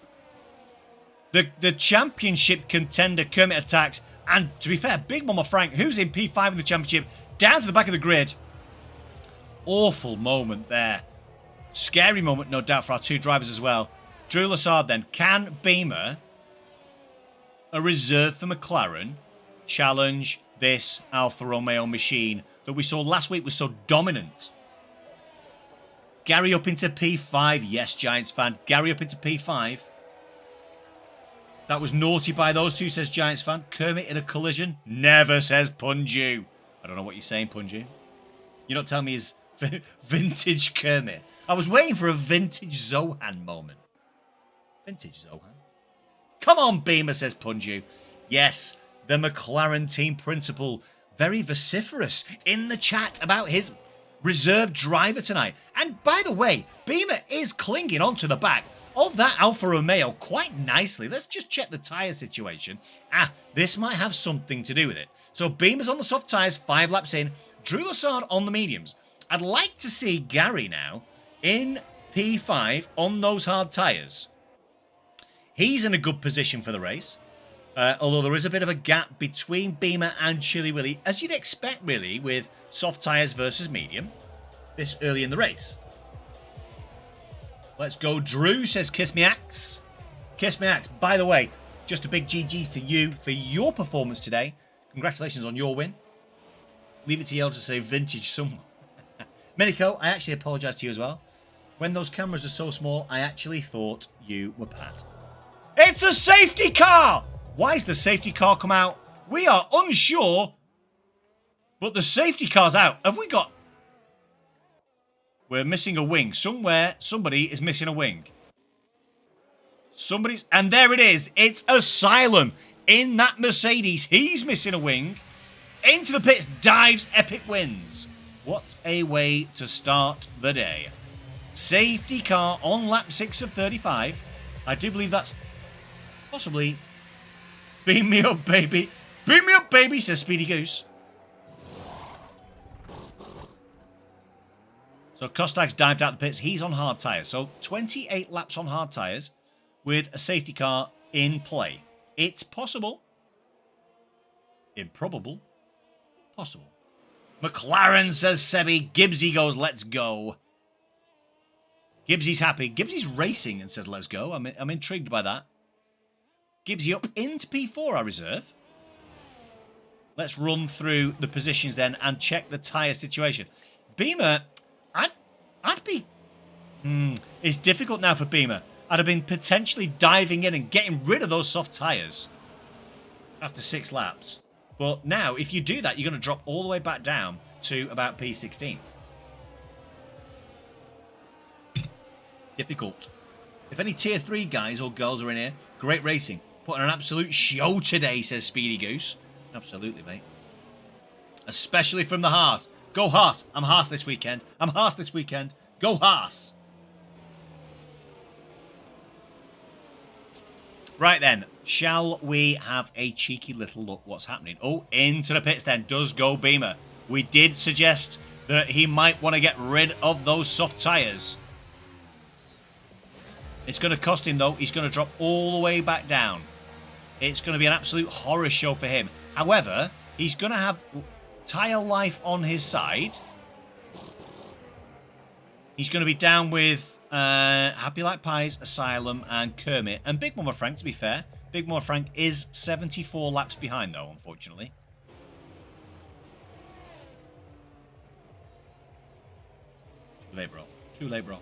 The championship contender Kermit attacks. And to be fair, Big Mama Frank, who's in P5 in the championship, down to the back of the grid. Awful moment there. Scary moment, no doubt, for our two drivers as well. Drew Lassard then. Can Beamer, a reserve for McLaren, challenge this Alfa Romeo machine that we saw last week was so dominant? Gary up into P5. Yes, Giants fan. Gary up into P5. That was naughty by those two, says Giants fan. Kermit in a collision. Never, says Punju. I don't know what you're saying, Punju. You're not telling me his vintage Kermit. I was waiting for a vintage Zohan moment. Vintage Zohan. Come on, Beamer, says Punju. Yes, the McLaren team principal. Very vociferous in the chat about his reserve driver tonight. And by the way, Beamer is clinging onto the back of that Alfa Romeo quite nicely. Let's just check the tyre situation. This might have something to do with it. So Beamer's on the soft tyres, 5 laps in. Drew Lassard on the mediums. I'd like to see Gary now in P5 on those hard tyres. He's in a good position for the race. Although there is a bit of a gap between Beamer and Chili Willy, as you'd expect really with soft tyres versus medium this early in the race. Let's go, Drew, says Kiss Me Axe. Kiss Me Axe. By the way, just a big GG's to you for your performance today. Congratulations on your win. Leave it to Yale to say vintage someone. Minico, I actually apologise to you as well. When those cameras are so small, I actually thought you were Pat. It's a safety car! Why has the safety car come out? We are unsure, but the safety car's out. Have we got... We're missing a wing. Somewhere, somebody is missing a wing. Somebody's... And there it is. It's Asylum in that Mercedes. He's missing a wing. Into the pits, dives, epic wins. What a way to start the day. Safety car on lap 6 of 35. I do believe that's possibly... Beam me up, baby. Beam me up, baby, says Speedy Goose. So Kostak's dived out the pits. He's on hard tyres. So 28 laps on hard tyres with a safety car in play. It's possible. Improbable. Possible. McLaren, says Sebi. Gibbsy goes, let's go. Gibbsy's happy. Gibbsy's racing and says, let's go. I'm intrigued by that. Gibbsy up into P4, our reserve. Let's run through the positions then and check the tyre situation. Beamer... I'd be... It's difficult now for Beamer. I'd have been potentially diving in and getting rid of those soft tyres after 6 laps. But now, if you do that, you're going to drop all the way back down to about P16. Difficult. If any Tier 3 guys or girls are in here, great racing. Putting an absolute show today, says Speedy Goose. Absolutely, mate. Especially from the Haas. Go Haas. I'm Haas this weekend. I'm Haas this weekend. Go Haas. Right then. Shall we have a cheeky little look what's happening? Oh, into the pits then. Does go Beamer. We did suggest that he might want to get rid of those soft tyres. It's going to cost him though. He's going to drop all the way back down. It's going to be an absolute horror show for him. However, he's going to have... tyre life on his side. He's going to be down with Happy Like Pies, Asylum, and Kermit. And Big Mama Frank, to be fair. Big Mama Frank is 74 laps behind, though, unfortunately. Too late, bro. Too late, bro.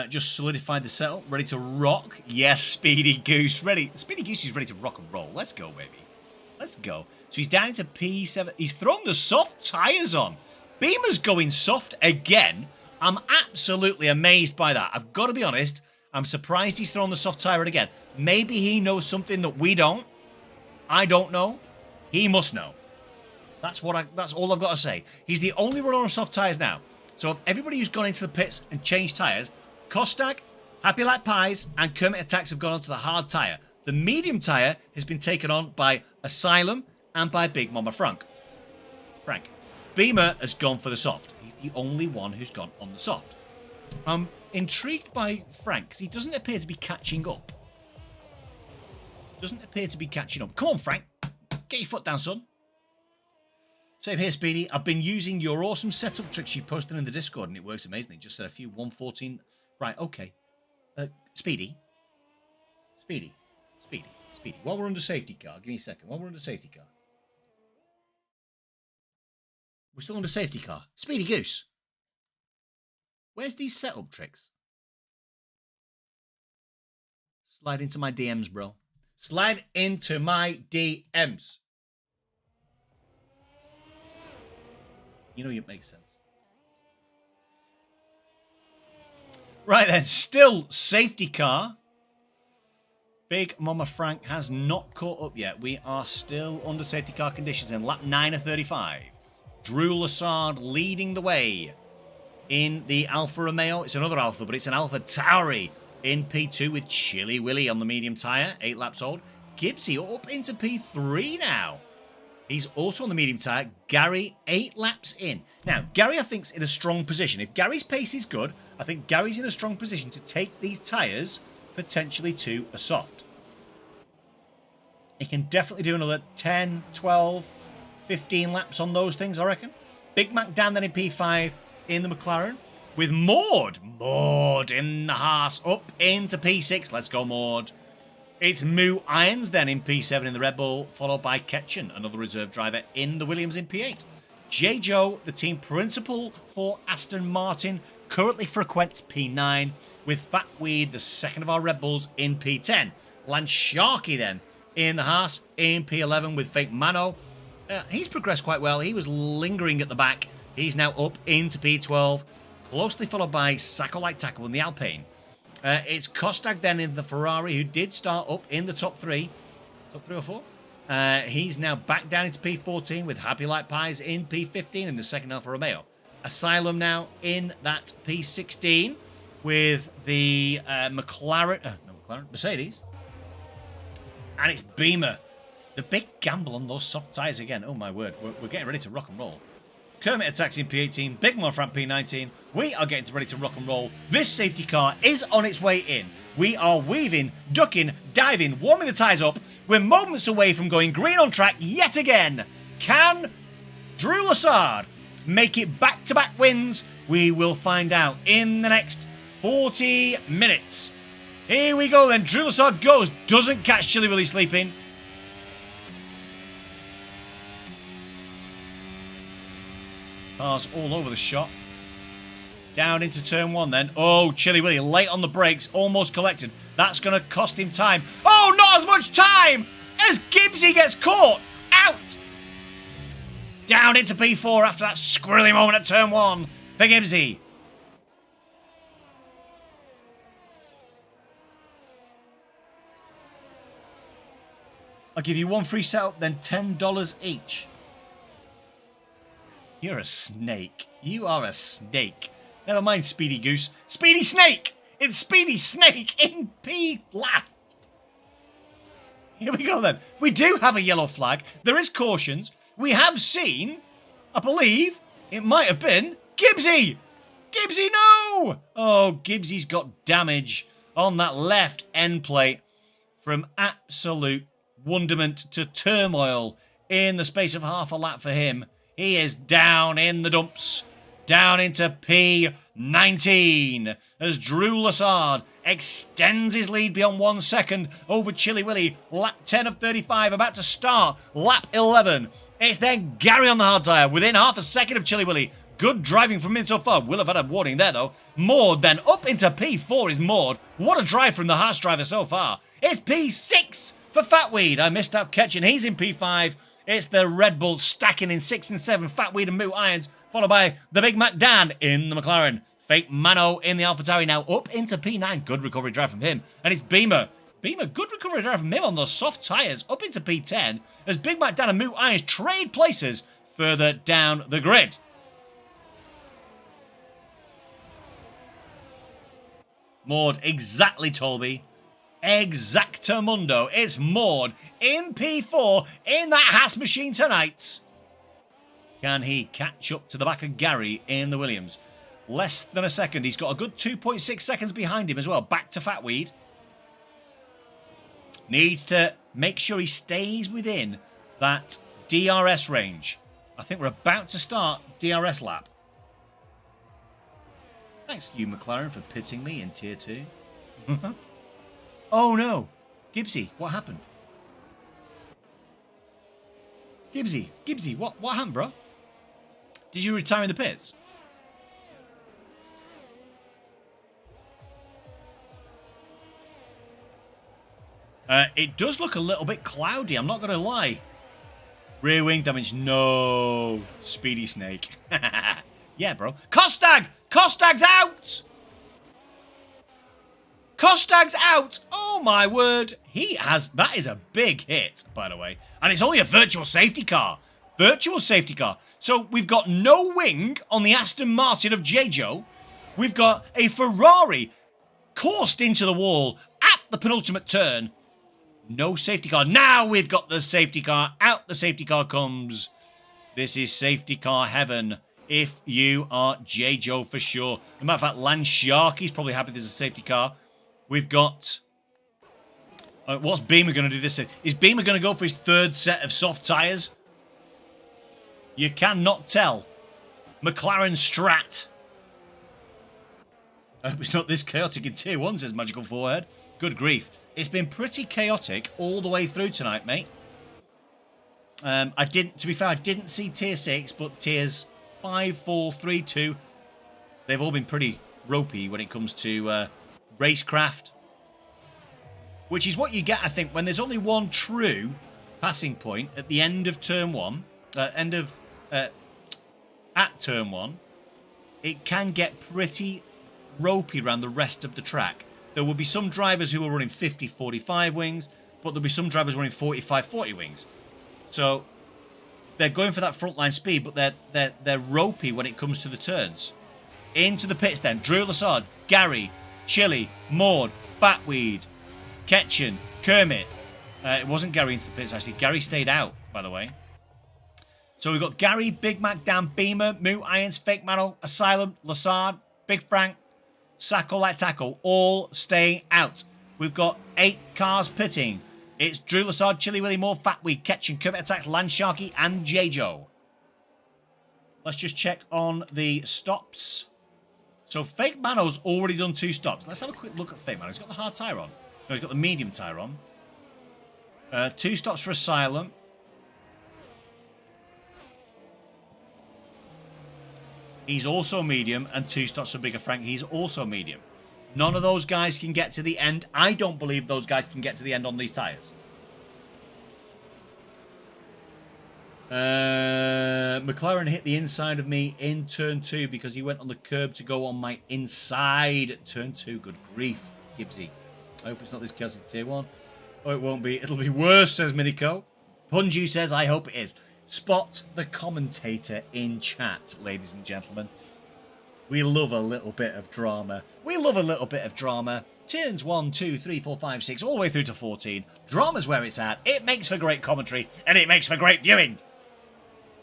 Just solidified the setup. Ready to rock. Yes, Speedy Goose. Ready. Speedy Goose is ready to rock and roll. Let's go, baby. Let's go. So he's down into P7. He's thrown the soft tyres on. Beamer's going soft again. I'm absolutely amazed by that. I've got to be honest. I'm surprised he's thrown the soft tyre again. Maybe he knows something that we don't. I don't know. He must know. That's all I've got to say. He's the only runner on soft tyres now. So of everybody who's gone into the pits and changed tyres, Kostak, Happy Like Pies, and Kermit Attacks have gone onto the hard tyre. The medium tyre has been taken on by Asylum and by Big Mama Frank. Beamer has gone for the soft. He's the only one who's gone on the soft. I'm intrigued by Frank because he doesn't appear to be catching up. Come on, Frank. Get your foot down, son. Same here, Speedy. I've been using your awesome setup tricks you posted in the Discord, and it works amazingly. Just said a few 114. Right, okay. Speedy. While we're under safety car, give me a second. While we're under safety car. We're still under safety car. Speedy Goose. Where's these setup tricks? Slide into my DMs, bro. Slide into my DMs. You know it makes sense. Right then, still safety car. Big Mama Frank has not caught up yet. We are still under safety car conditions in lap 9 of 35. Drew Lassard leading the way in the Alfa Romeo. It's another Alfa, but it's an Alfa Tauri in P2 with Chili Willy on the medium tyre, 8 laps old. Gibbsy up into P3 now. He's also on the medium tyre. Gary, 8 laps in. Now, Gary, I think, is in a strong position. If Gary's pace is good, I think Gary's in a strong position to take these tyres potentially to a soft. He can definitely do another 10, 12, 15 laps on those things, I reckon. Big Mac Dan then in P5 in the McLaren. With Maud in the Haas up into P6. Let's go, Maud. It's Moo Irons then in P7 in the Red Bull, followed by Ketchen, another reserve driver in the Williams in P8. J. Joe, the team principal for Aston Martin, currently frequents P9, with Fat Weed, the second of our Red Bulls, in P10. Lance Sharkey then in the Haas in P11 with Fake Mano. He's progressed quite well. He was lingering at the back. He's now up into P12, closely followed by Sacco Light Tackle in the Alpine. It's Kostak then in the Ferrari, who did start up in the top 3 or 4. He's now back down into P14 with Happy Like Pies in P15 in the second Alfa Romeo. Asylum now in that P16 with the Mercedes. And it's Beamer. The big gamble on those soft tyres again. Oh my word, we're getting ready to rock and roll. Kermit Attacks in P18, Big Mon from P19. We are getting ready to rock and roll. This safety car is on its way in. We are weaving, ducking, diving, warming the tyres up. We're moments away from going green on track yet again. Can Drew Lassard make it back-to-back wins? We will find out in the next 40 minutes. Here we go then. Drew Lassard goes. Doesn't catch Chili Willy sleeping. Cars all over the shop. Down into turn 1 then. Oh, Chili Willy late on the brakes. Almost collected. That's going to cost him time. Oh, not as much time as Gibbsy gets caught. Out. Down into P4 after that squirrely moment at turn 1 for Gibbsy. I'll give you one free setup, then $10 each. You're a snake. You are a snake. Never mind, Speedy Goose. Speedy Snake! It's Speedy Snake in P last. Here we go then. We do have a yellow flag. There is cautions. We have seen, I believe, it might have been Gibbsy. Gibbsy, no! Oh, Gibbsy's got damage on that left end plate from absolute wonderment to turmoil in the space of half a lap for him. He is down in the dumps, down into P19 as Drew Lassard extends his lead beyond 1 second over Chili Willy. Lap 10 of 35 about to start. Lap 11. It's then Gary on the hard tyre within half a second of Chili Willy. Good driving from him so far. Will have had a warning there though. Maud then up into P4 is Maud. What a drive from the Haas driver so far. It's P6 for Fatweed. I missed out Ketchen. He's in P5. It's the Red Bull stacking in 6 and 7. Fatweed and Moo Irons, followed by the Big Mac Dan in the McLaren. Fake Mano in the AlphaTauri now up into P9. Good recovery drive from him. And it's Beamer. Beamer, good recovery drive from him on those soft tyres up into P10 as Big Mac Dan and Moot Irons trade places further down the grid. Maud, exactly, Tolby. Exactamundo. It's Maud in P4 in that Haas machine tonight. Can he catch up to the back of Gary in the Williams? Less than a second. He's got a good 2.6 seconds behind him as well. Back to Fatweed. Needs to make sure he stays within that DRS range. I think we're about to start DRS lap. Thanks, you McLaren, for pitting me in Tier 2. Oh no. Gibbsy, what happened? Gibbsy, what happened, bro? Did you retire in the pits? It does look a little bit cloudy, I'm not going to lie. Rear wing damage, no. Speedy Snake. Yeah, bro. Kostag! Kostag's out! Kostag's out! Oh, my word. That is a big hit, by the way. And it's only a virtual safety car. Virtual safety car. So we've got no wing on the Aston Martin of J-Joe. We've got a Ferrari coursed into the wall at the penultimate turn. No safety car. Now we've got the safety car. Out the safety car comes. This is safety car heaven. If you are J-Joe for sure. As a matter of fact, Land Sharky's probably happy there's a safety car. We've got... what's Beamer going to do this? Is Beamer going to go for his third set of soft tyres? You cannot tell. McLaren Strat. I hope it's not this chaotic in Tier 1, says Magical Forehead. Good grief. It's been pretty chaotic all the way through tonight, mate. To be fair, I didn't see Tier 6, but Tiers 5, 4, 3, 2, they've all been pretty ropey when it comes to racecraft. Which is what you get, I think, when there's only one true passing point at the end of Turn 1. At Turn 1. It can get pretty ropey around the rest of the track. There will be some drivers who are running 50-45 wings, but there'll be some drivers running 45-40 wings. So they're going for that frontline speed, but they're ropey when it comes to the turns. Into the pits then. Drew Lassard, Gary, Chili, Maud, Fatweed, Ketchen, Kermit. It wasn't Gary into the pits, actually. Gary stayed out, by the way. So we've got Gary, Big Mac, Dan, Beamer, Moot, Irons, Fake Mantle, Asylum, Lassard, Big Frank, Sacco like Tackle, all staying out. We've got 8 cars pitting. It's Drew Lassard, Chili Willy, Moore, Fatweed, Ketchen, Kermit Attacks, Land Sharky, and J-Joe. Let's just check on the stops. So Fake Mano's already done 2 stops. Let's have a quick look at Fake Mano. He's got the hard tyre on. No, he's got the medium tyre on. 2 stops for Asylum. He's also medium, and 2 stops for Bigger Frank. He's also medium. None of those guys can get to the end. I don't believe those guys can get to the end on these tyres. McLaren hit the inside of me in Turn 2 because he went on the curb to go on my inside. Turn 2, good grief, Gibbsy. I hope it's not this chaotic Tier 1. Oh, it won't be. It'll be worse, says Minico. Punju says, I hope it is. Spot the commentator in chat, ladies and gentlemen. We love a little bit of drama. We love a little bit of drama. Turns 1, 2, 3, 4, 5, 6, all the way through to 14. Drama's where it's at. It makes for great commentary, and it makes for great viewing.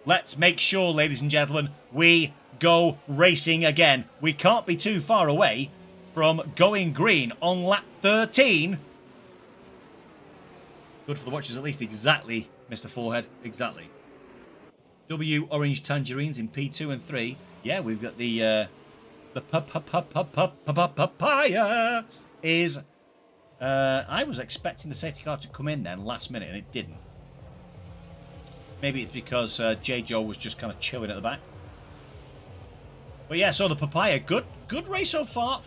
Let's make sure, ladies and gentlemen, we go racing again. We can't be too far away from going green on lap 13. Good for the watchers, at least. Exactly, Mr. Forehead. Exactly. W Orange Tangerines in P2 and 3. Yeah, we've got the papaya is... I was expecting the safety car to come in then last minute, and it didn't. Maybe it's because J-Joe was just kind of chilling at the back. But yeah, so the papaya, good race so far.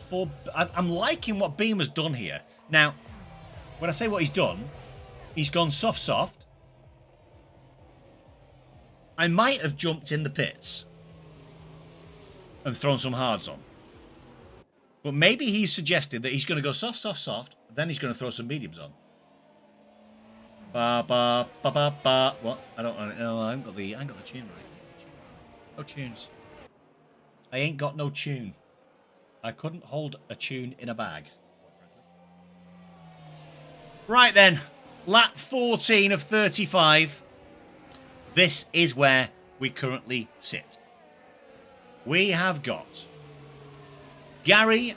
I'm liking what Beamer's done here. Now, when I say what he's done, he's gone soft. I might have jumped in the pits and thrown some hards on. But maybe he's suggested that he's going to go soft, soft, soft. Then he's going to throw some mediums on. Ba ba ba ba ba. What? I don't know. I ain't got the tune right. No tunes. I ain't got no tune. I couldn't hold a tune in a bag. Right then, lap 14 of 35. This is where we currently sit. We have got Gary,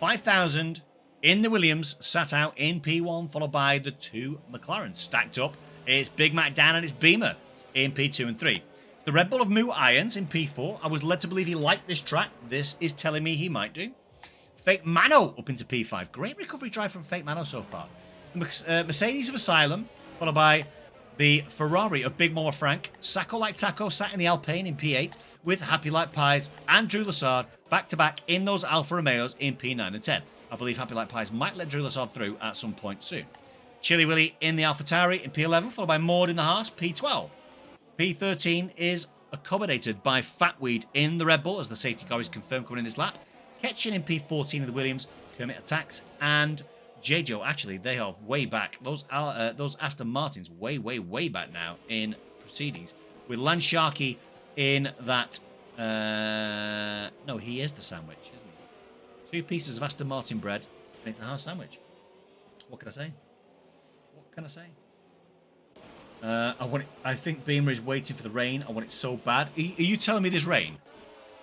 5,000 in the Williams, sat out in P1, followed by the two McLarens. Stacked up, it's Big Mac Dan and it's Beamer in P2 and 3. The Red Bull of Moo Irons in P4. I was led to believe he liked this track. This is telling me he might do. Fake Mano up into P5. Great recovery drive from Fake Mano so far. Mercedes of Asylum, followed by the Ferrari of Big Mama Frank. Sacco Like Taco sat in the Alpine in P8 with Happy Like Pies and Drew Lassard back-to-back in those Alfa Romeos in P9 and 10. I believe Happy Like Pies might let Drew Lassard through at some point soon. Chili Willy in the Alpha Tauri in P11, followed by Maud in the Haas, P12. P13 is accommodated by Fatweed in the Red Bull, as the safety car is confirmed coming in this lap. Ketchin in P14 in the Williams, Kermit Attacks, and J-Joe. Actually, they are way back. Those Aston Martins way back now in proceedings. With Lance Sharkey in that... no, he is the sandwich, isn't he? 2 pieces of Aston Martin bread, and it's a half sandwich. What can I say? What can I say? I think Beamer is waiting for the rain. I want it so bad. Are you telling me there's rain?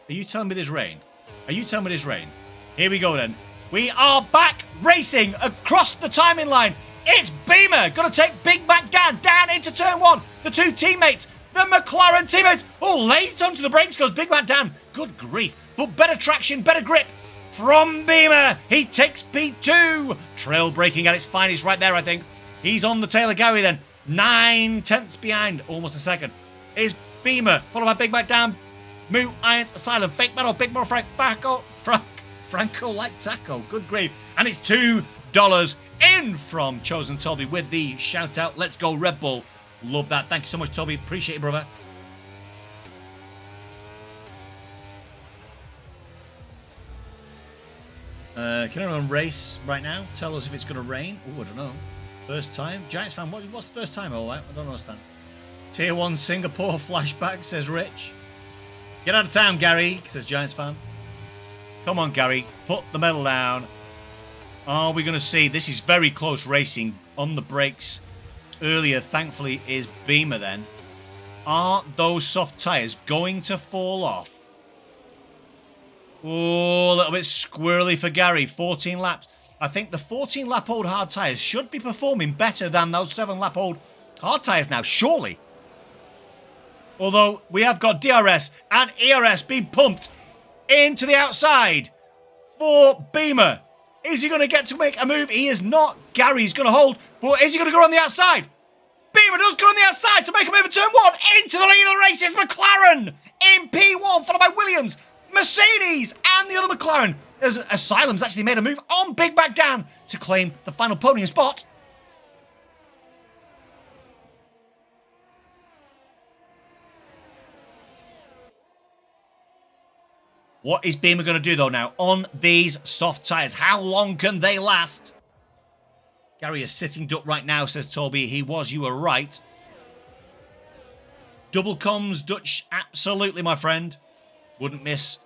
Are you telling me there's rain? Are you telling me there's rain? Here we go then. We are back racing across the timing line. It's Beamer going to take Big Mac Dan down into turn 1. The two teammates, the McLaren teammates. Oh, late onto the brakes goes Big Mac Dan. Good grief. But better traction, better grip from Beamer. He takes P2. Trail braking at its finest right there, I think. He's on the tail of Gary then. 9 tenths behind, almost a second, is Beamer, followed by Big Mac Dan, Moo, Irons, Asylum, Fake Metal, Big Mo, Franco Like Taco, good grief. And it's $2 in from Chosen Toby with the shout out. Let's go Red Bull. Love that. Thank you so much, Toby. Appreciate it, brother. Can anyone race right now? Tell us if it's going to rain. Oh, I don't know. First time? Giants fan, what's the first time all right? I don't understand. Tier 1 Singapore flashback, says Rich. Get out of town, Gary, says Giants fan. Come on, Gary. Put the medal down. Are we going to see? This is very close racing. On the brakes earlier, thankfully, is Beamer then. Are those soft tyres going to fall off? Oh, a little bit squirrely for Gary. 14 laps. I think the 14-lap-old hard tyres should be performing better than those 7-lap-old hard tyres now, surely. Although we have got DRS and ERS being pumped into the outside for Beamer. Is he going to get to make a move? He is not. Gary's going to hold. But is he going to go on the outside? Beamer does go on the outside to make a move at turn 1. Into the lead of the race is McLaren in P1, followed by Williams, Mercedes, and the other McLaren. As Asylum's actually made a move on Big Mac Dan to claim the final podium spot. What is Beamer going to do, though, now on these soft tyres? How long can they last? Gary is sitting duck right now, says Toby. He was, you were right. Double comms, Dutch, absolutely, my friend. Wouldn't miss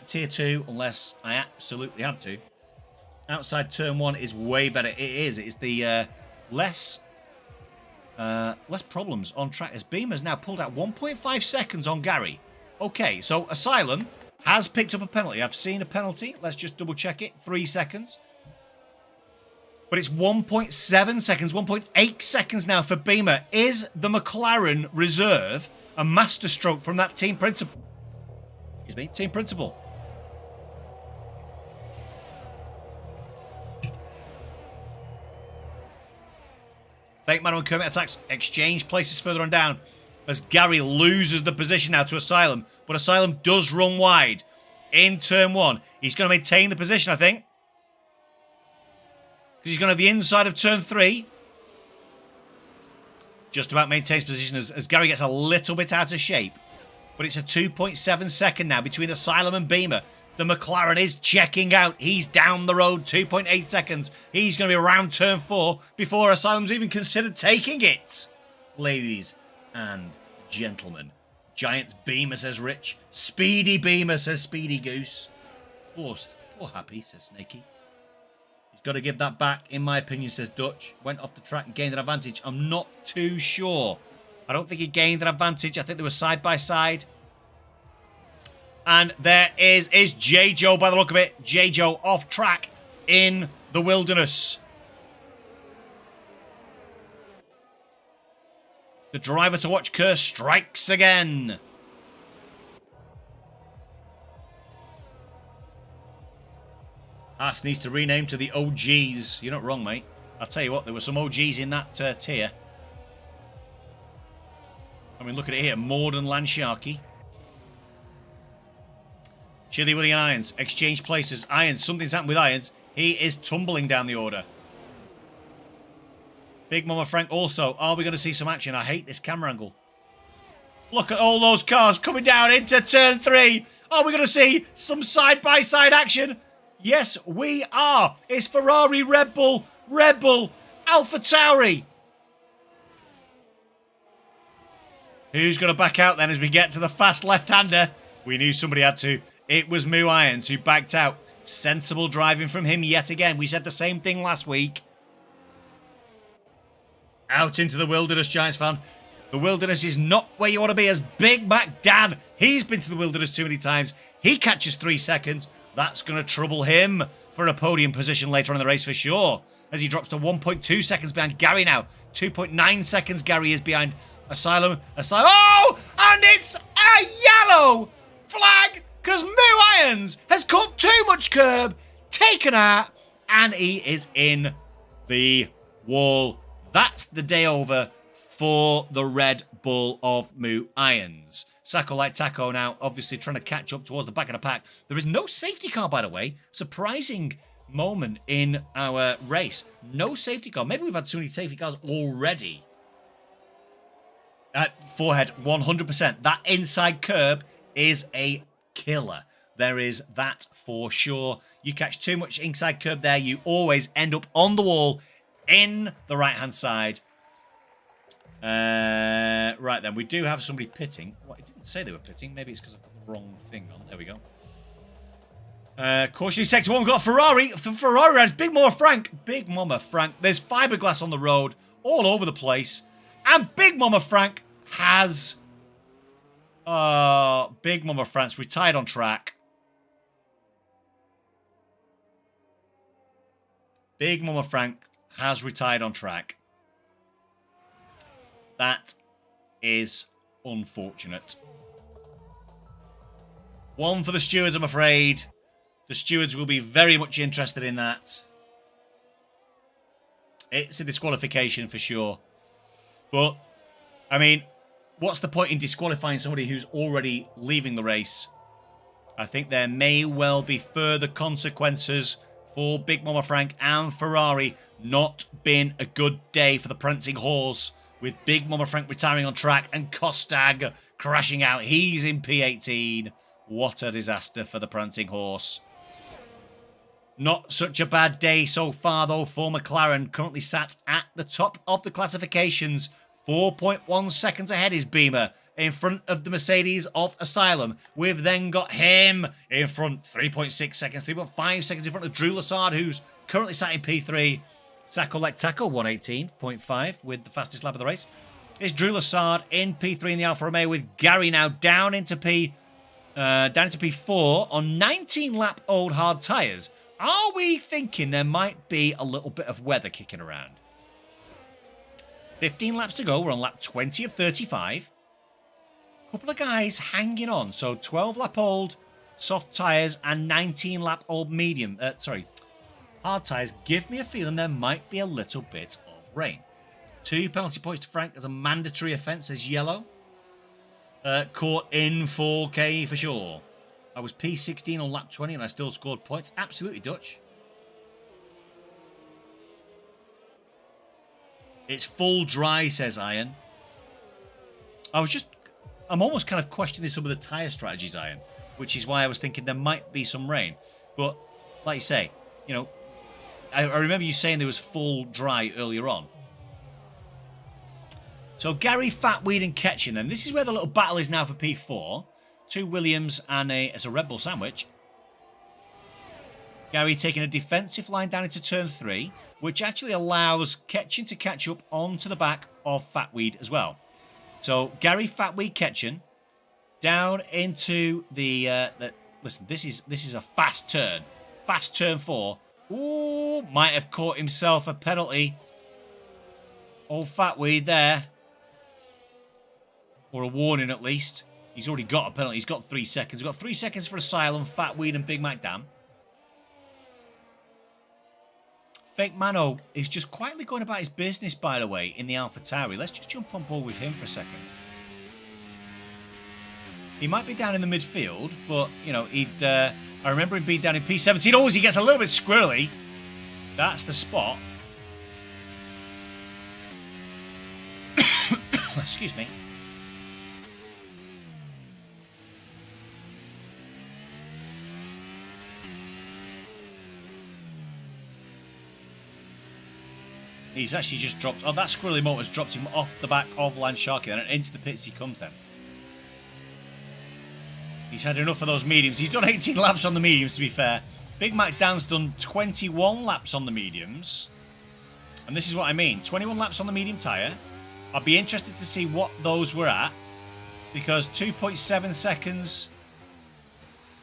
tier 2 unless I absolutely had to. Outside turn 1 is way better. It is. It's the less problems on track. As Beamer's now pulled out 1.5 seconds on Gary. Okay, so Asylum has picked up a penalty. I've seen a penalty. Let's just double check it. 3 seconds. But it's 1.7 seconds, 1.8 seconds now for Beamer. Is the McLaren reserve a masterstroke from that team principal? Excuse me, team principal. Fake Man and Kermit Attacks exchange places further on down as Gary loses the position now to Asylum. But Asylum does run wide in turn 1. He's going to maintain the position, I think. Because he's going to have the inside of turn 3. Just about maintains position as Gary gets a little bit out of shape. But it's a 2.7 second now between Asylum and Beamer. The McLaren is checking out. He's down the road 2.8 seconds. He's going to be around turn 4 before Asylum's even considered taking it. Ladies and gentlemen. Giants Beamer, says Rich. Speedy Beamer, says Speedy Goose. Poor Happy, says Snaky. He's got to give that back, in my opinion, says Dutch. Went off the track and gained an advantage. I'm not too sure. I don't think he gained an advantage. I think they were side by side. And there is J. Joe by the look of it. J. Joe off track in the wilderness. The driver to watch curse strikes again. Haas needs to rename to the OGs. You're not wrong, mate. I'll tell you what, there were some OGs in that tier. I mean, look at it here. Morden Lansharky. Chili Willie and Irons. Exchange places. Irons. Something's happened with Irons. He is tumbling down the order. Big Mama Frank also. Are we going to see some action? I hate this camera angle. Look at all those cars coming down into turn 3. Are we going to see some side-by-side action? Yes, we are. It's Ferrari, Red Bull, Alpha Tauri. Who's going to back out then as we get to the fast left-hander? We knew somebody had to. It was Moo Irons who backed out. Sensible driving from him yet again. We said the same thing last week. Out into the wilderness, Giants fan. The wilderness is not where you want to be. As Big Mac Dan, he's been to the wilderness too many times. He catches 3 seconds. That's going to trouble him for a podium position later on in the race for sure. As he drops to 1.2 seconds behind Gary now. 2.9 seconds Gary is behind Asylum. Oh! And it's a yellow flag because Moo Irons has caught too much curb, taken out, and he is in the wall. That's the day over for the Red Bull of Moo Irons. Sacco like Taco now, obviously trying to catch up towards the back of the pack. There is no safety car, by the way. Surprising moment in our race. No safety car. Maybe we've had too many safety cars already. Forehead, 100%. That inside curb is a killer. There is that for sure. You catch too much inside curb there, you always end up on the wall in the right-hand side. Right then, we do have somebody pitting. Well, it didn't say they were pitting. Maybe it's because I've got the wrong thing on. There we go. Cautionary sector 1, we've got Ferrari. Ferrari has Big Mama Frank. Big Mama Frank. There's fiberglass on the road all over the place. And Big Mama Frank has... Big Mama Frank's retired on track. Big Mama Frank has retired on track. That is unfortunate. 1 for the stewards, I'm afraid. The stewards will be very much interested in that. It's a disqualification for sure. But, I mean, what's the point in disqualifying somebody who's already leaving the race? I think there may well be further consequences for Big Mama Frank and Ferrari. Not been a good day for the prancing horse, with Big Mama Frank retiring on track and Kostag crashing out. He's in P18. What a disaster for the prancing horse. Not such a bad day so far, though, for McLaren. Currently sat at the top of the classifications. 4.1 seconds ahead is Beamer, in front of the Mercedes of Asylum. We've then got him in front, 3.6 seconds, 3.5 seconds in front of Drew Lassard, who's currently sat in P3. Sacco like Taco, 118.5 with the fastest lap of the race. It's Drew Lassard in P3 in the Alfa Romeo, with Gary now down into P4 on 19-lap-old hard tyres. Are we thinking there might be a little bit of weather kicking around? 15 laps to go. We're on lap 20 of 35. Couple of guys hanging on. So 12-lap-old soft tyres and 19-lap-old medium. Hard tyres give me a feeling there might be a little bit of rain. 2 penalty points to Frank as a mandatory offence, as yellow. Caught in 4K for sure. I was P16 on lap 20 and I still scored points. Absolutely Dutch. It's full dry, says Iron. I'm almost kind of questioning some of the tyre strategies, Iron. which is why I was thinking there might be some rain. But like you say, you know, I remember you saying there was full dry earlier on. So Gary, Fatweed and Ketchen then. This is where the little battle is now for P4. 2 Williams and it's a Red Bull sandwich. Gary taking a defensive line down into turn 3, which actually allows Ketchen to catch up onto the back of Fatweed as well. So Gary, Fatweed, Ketchen down into the listen, this is a fast turn. Fast turn 4. Ooh, might have caught himself a penalty. Old Fatweed there. Or a warning at least. He's already got a penalty. He's got 3 seconds. He's got 3 seconds for Asylum, Fatweed and Big Mac Dan. Fake Mano is just quietly going about his business, by the way, in the AlphaTauri. Let's just jump on board with him for a second. He might be down in the midfield, but, you know, I remember him being down in P17. Always he gets a little bit squirrely. That's the spot. Excuse me. He's actually just dropped... Oh, that squirrely motor's dropped him off the back of Landsharky then, and into the pits he comes then. He's had enough of those mediums. He's done 18 laps on the mediums, to be fair. Big Mac Dan's done 21 laps on the mediums. And this is what I mean. 21 laps on the medium tyre. I'd be interested to see what those were at. Because 2.7 seconds...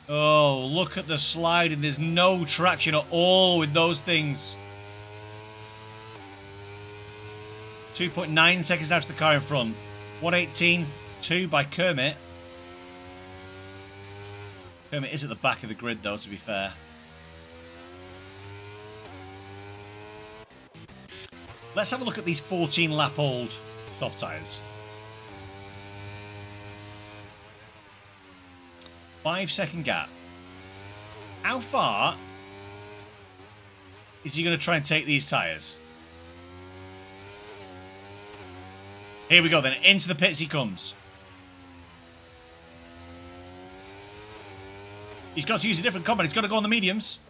Oh, look at the sliding. There's no traction at all with those things. 2.9 seconds now to the car in front. 1:18.2 by Kermit. Kermit is at the back of the grid, though, to be fair. Let's have a look at these 14-lap-old soft tyres. 5-second gap. How far is he going to try and take these tyres? Here we go then. Into the pits he comes. He's got to use a different compound. He's got to go on the mediums.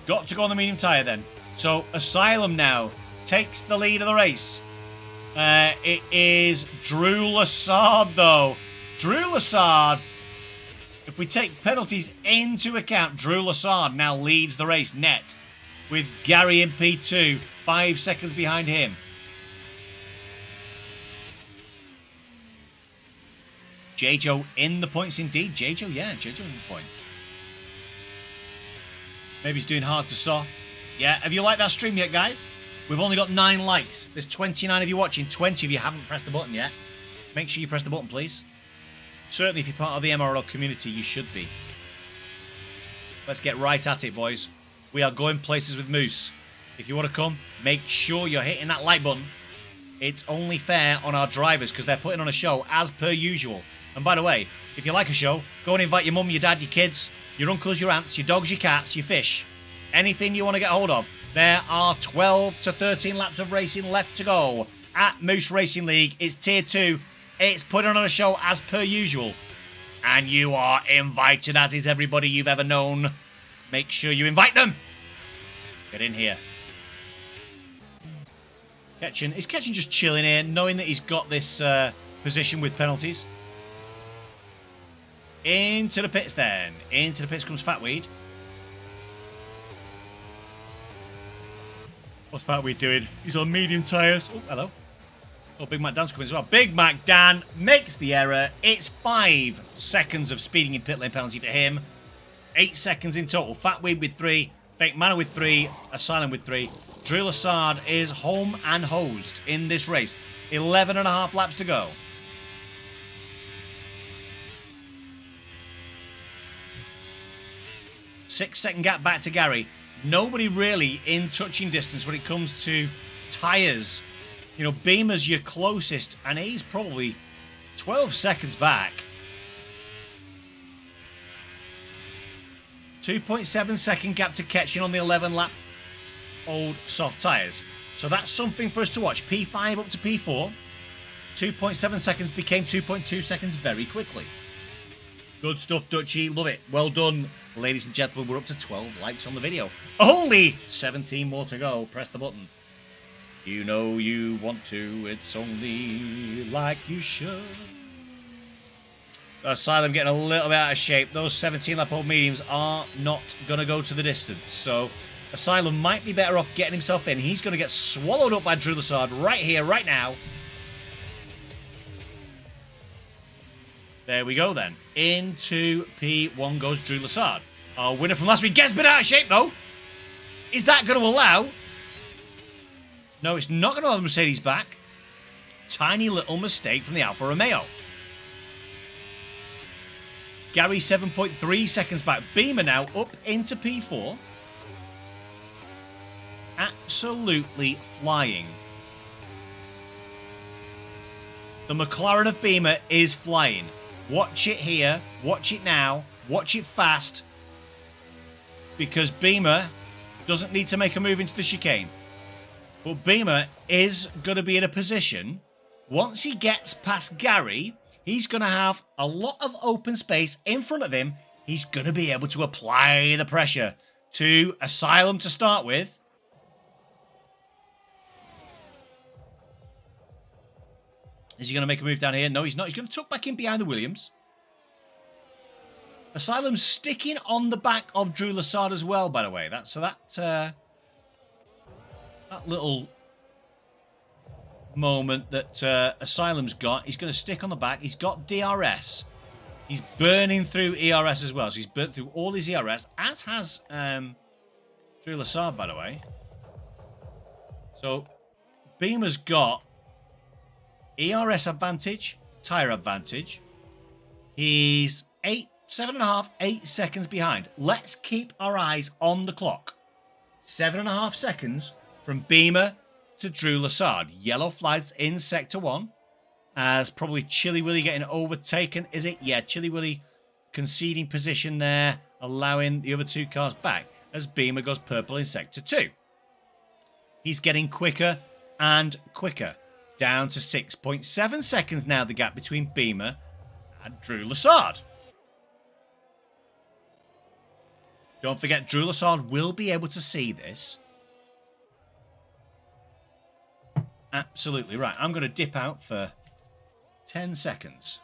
Got to go on the medium tyre then. So Asylum now takes the lead of the race. It is Drew Lassard though. Drew Lassard, if we take penalties into account, Drew Lassard now leads the race net with Gary in P2, 5 seconds behind him. J-Jo in the points indeed. J-Jo, yeah, J-Jo in the points. Maybe he's doing hard to soft. Yeah, have you liked that stream yet, guys? We've only got 9 likes. There's 29 of you watching. 20 of you haven't pressed the button yet. Make sure you press the button, please. Certainly, if you're part of the MRL community, you should be. Let's get right at it, boys. We are going places with Moose. If you want to come, make sure you're hitting that like button. It's only fair on our drivers because they're putting on a show as per usual. And by the way, if you like a show, go and invite your mum, your dad, your kids, your uncles, your aunts, your dogs, your cats, your fish. Anything you want to get hold of. There are 12 to 13 laps of racing left to go at Moose Racing League. It's Tier 2. It's putting on a show as per usual. And you are invited, as is everybody you've ever known. Make sure you invite them. Get in here. Is Ketchen just chilling here, knowing that he's got this position with penalties? Into the pits then. Into the pits comes Fatweed. What's Fatweed doing? He's on medium tyres. Oh, hello. Oh, Big Mac Dan's coming as well. Big Mac Dan makes the error. It's 5 seconds of speeding in pit lane penalty for him. 8 seconds in total. Fatweed with 3. Fake Mana with 3. Asylum with 3. Drew Lassard is home and hosed in this race. 11.5 laps to go. Six-second gap back to Gary. Nobody really in touching distance when it comes to tyres. You know, Beamer's your closest, and he's probably 12 seconds back. 2.7 second gap to Ketchen on the 11 lap old soft tyres. So that's something for us to watch. P5 up to P4. 2.7 seconds became 2.2 seconds very quickly. Good stuff, Dutchy. Love it. Well done, ladies and gentlemen. We're up to 12 likes on the video. Only 17 more to go. Press the button. You know you want to. It's only like you should. Asylum getting a little bit out of shape. Those 17 lap old mediums are not going to go to the distance. So Asylum might be better off getting himself in. He's going to get swallowed up by Drew Lassard right here, right now. There we go then. Into P1 goes Drew Lassard. Our winner from last week gets a bit out of shape though. Is that going to allow? No, it's not going to allow the Mercedes back. Tiny little mistake from the Alfa Romeo. Gary 7.3 seconds back. Beamer now up into P4. Absolutely flying. The McLaren of Beamer is flying. Watch it here. Watch it now. Watch it fast. Because Beamer doesn't need to make a move into the chicane. But Beamer is going to be in a position, once he gets past Gary, he's going to have a lot of open space in front of him. He's going to be able to apply the pressure to Asylum to start with. Is he going to make a move down here? No, he's not. He's going to tuck back in behind the Williams. Asylum's sticking on the back of Drew Lassard as well, by the way. That little moment that Asylum's got, he's going to stick on the back. He's got DRS. He's burning through ERS as well. So he's burnt through all his ERS, as has Drew Lassard, by the way. So Beamer's got ERS advantage, tyre advantage. He's 7.5, 8 seconds behind. Let's keep our eyes on the clock. 7.5 seconds from Beamer to Drew Lassard. Yellow flags in Sector 1. As probably Chilly Willy getting overtaken. Is it? Yeah, Chilly Willy conceding position there, allowing the other two cars back as Beamer goes purple in Sector 2. He's getting quicker and quicker. Down to 6.7 seconds now, the gap between Beamer and Drew Lassard. Don't forget, Drew Lassard will be able to see this. Absolutely right. I'm going to dip out for 10 seconds.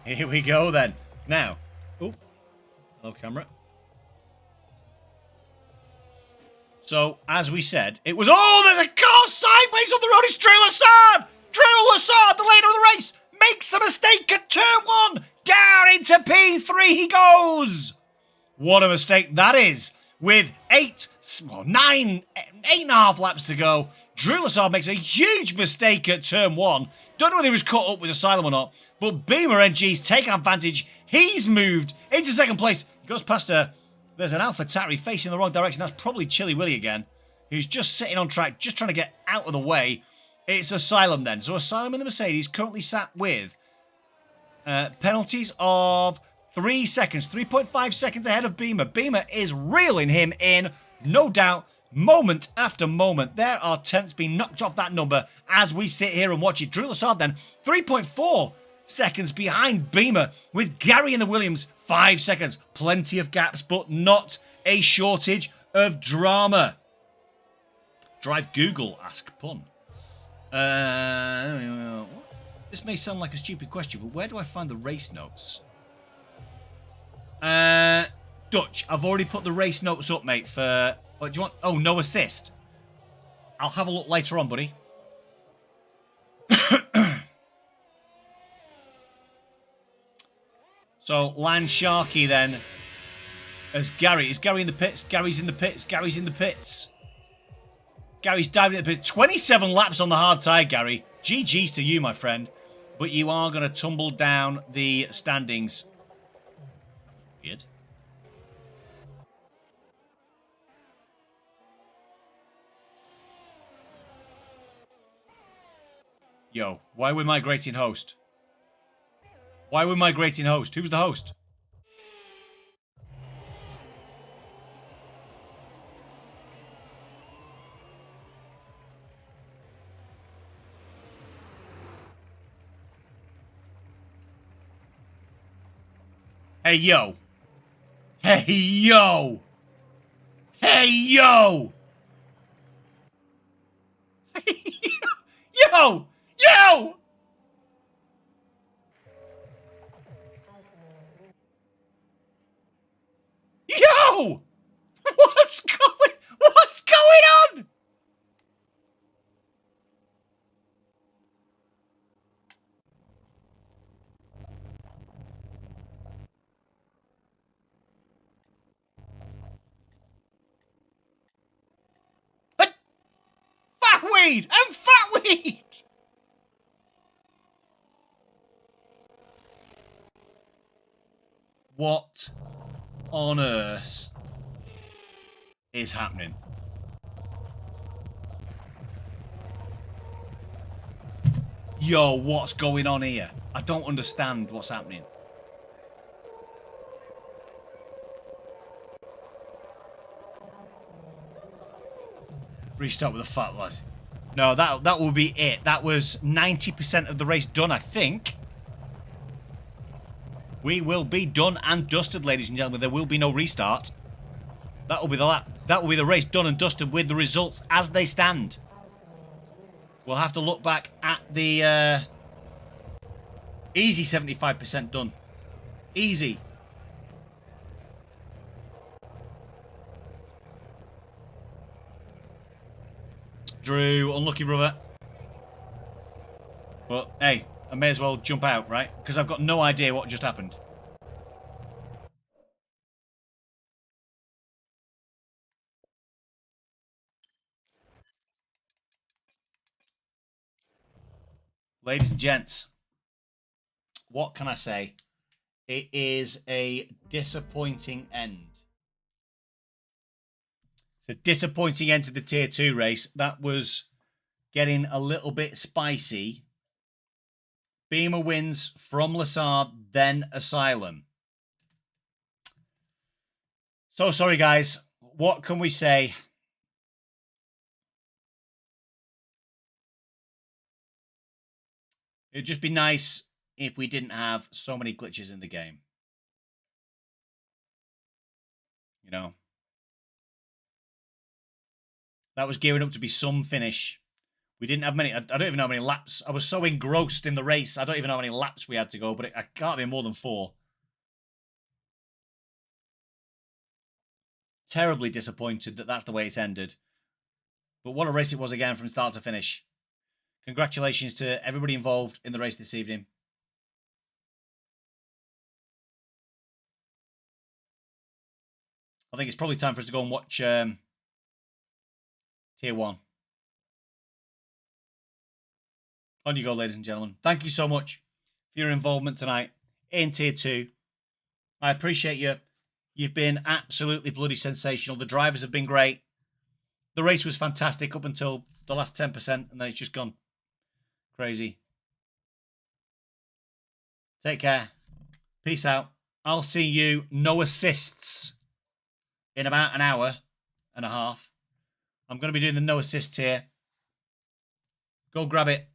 Here we go then. Now. Oh. Hello, camera. So, as we said, it was... Oh, there's a car sideways on the road. It's Drew Lassard! Drew Lassard, the leader of the race, makes a mistake at turn 1. Down into P3 he goes. What a mistake that is. With 8.5 laps to go. Drew Lassard makes a huge mistake at turn 1. Don't know whether he was caught up with Asylum or not, but Beamer NG's taken advantage. He's moved into second place. He goes past there's an AlphaTauri facing the wrong direction. That's probably Chilly Willy again, who's just sitting on track, just trying to get out of the way. It's Asylum then. So Asylum in the Mercedes currently sat with penalties of 3 seconds, 3.5 seconds ahead of Beamer. Beamer is reeling him in, no doubt, moment after moment. There are tenths being knocked off that number as we sit here and watch it. Drew Lassard then, 3.4 seconds behind Beamer with Gary in the Williams, 5 seconds. Plenty of gaps, but not a shortage of drama. Drive Google, ask pun. This may sound like a stupid question, but where do I find the race notes? Dutch, I've already put the race notes up, mate, for... What do you want? Oh, no assist. I'll have a look later on, buddy. So, Land Sharky then. As Gary. Is Gary in the pits? Gary's in the pits. Gary's in the pits. Gary's diving in the pits. 27 laps on the hard tyre, Gary. GG's to you, my friend. But you are going to tumble down the standings Weird. Yo, why are we migrating host? Why are we migrating host? Who's the host? Hey, yo. Hey, yo. Hey, yo. Yo. Yo. Yo. What's going on? Fatweed! I'm fatweed! What on earth is happening? Yo, what's going on here? I don't understand what's happening. Restart with a fat lad. No, that will be it. That was 90% of the race done, I think. We will be done and dusted, ladies and gentlemen. There will be no restart. That will be the lap. That will be the race done and dusted with the results as they stand. We'll have to look back at the easy 75% done. Easy. Drew, unlucky brother. But hey, I may as well jump out, right? Because I've got no idea what just happened. Ladies and gents, what can I say? It is a disappointing end. It's a disappointing end to the Tier 2 race. That was getting a little bit spicy. Beamer wins from Lassard, then Asylum. So sorry, guys. What can we say? It'd just be nice if we didn't have so many glitches in the game. You know? That was gearing up to be some finish. We didn't have many. I don't even know how many laps. I was so engrossed in the race. I don't even know how many laps we had to go, but I can't be more than 4. Terribly disappointed that that's the way it's ended. But what a race it was again from start to finish. Congratulations to everybody involved in the race this evening. I think it's probably time for us to go and watch Tier 1. On you go, ladies and gentlemen. Thank you so much for your involvement tonight in Tier 2. I appreciate you. You've been absolutely bloody sensational. The drivers have been great. The race was fantastic up until the last 10%, and then it's just gone crazy. Take care. Peace out. I'll see you. No assists in about an hour and a half. I'm going to be doing the no assists here. Go grab it.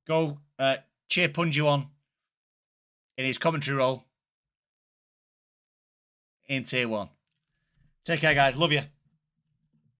Go cheer Punju on in his commentary role in Tier 1. Take care, guys. Love you.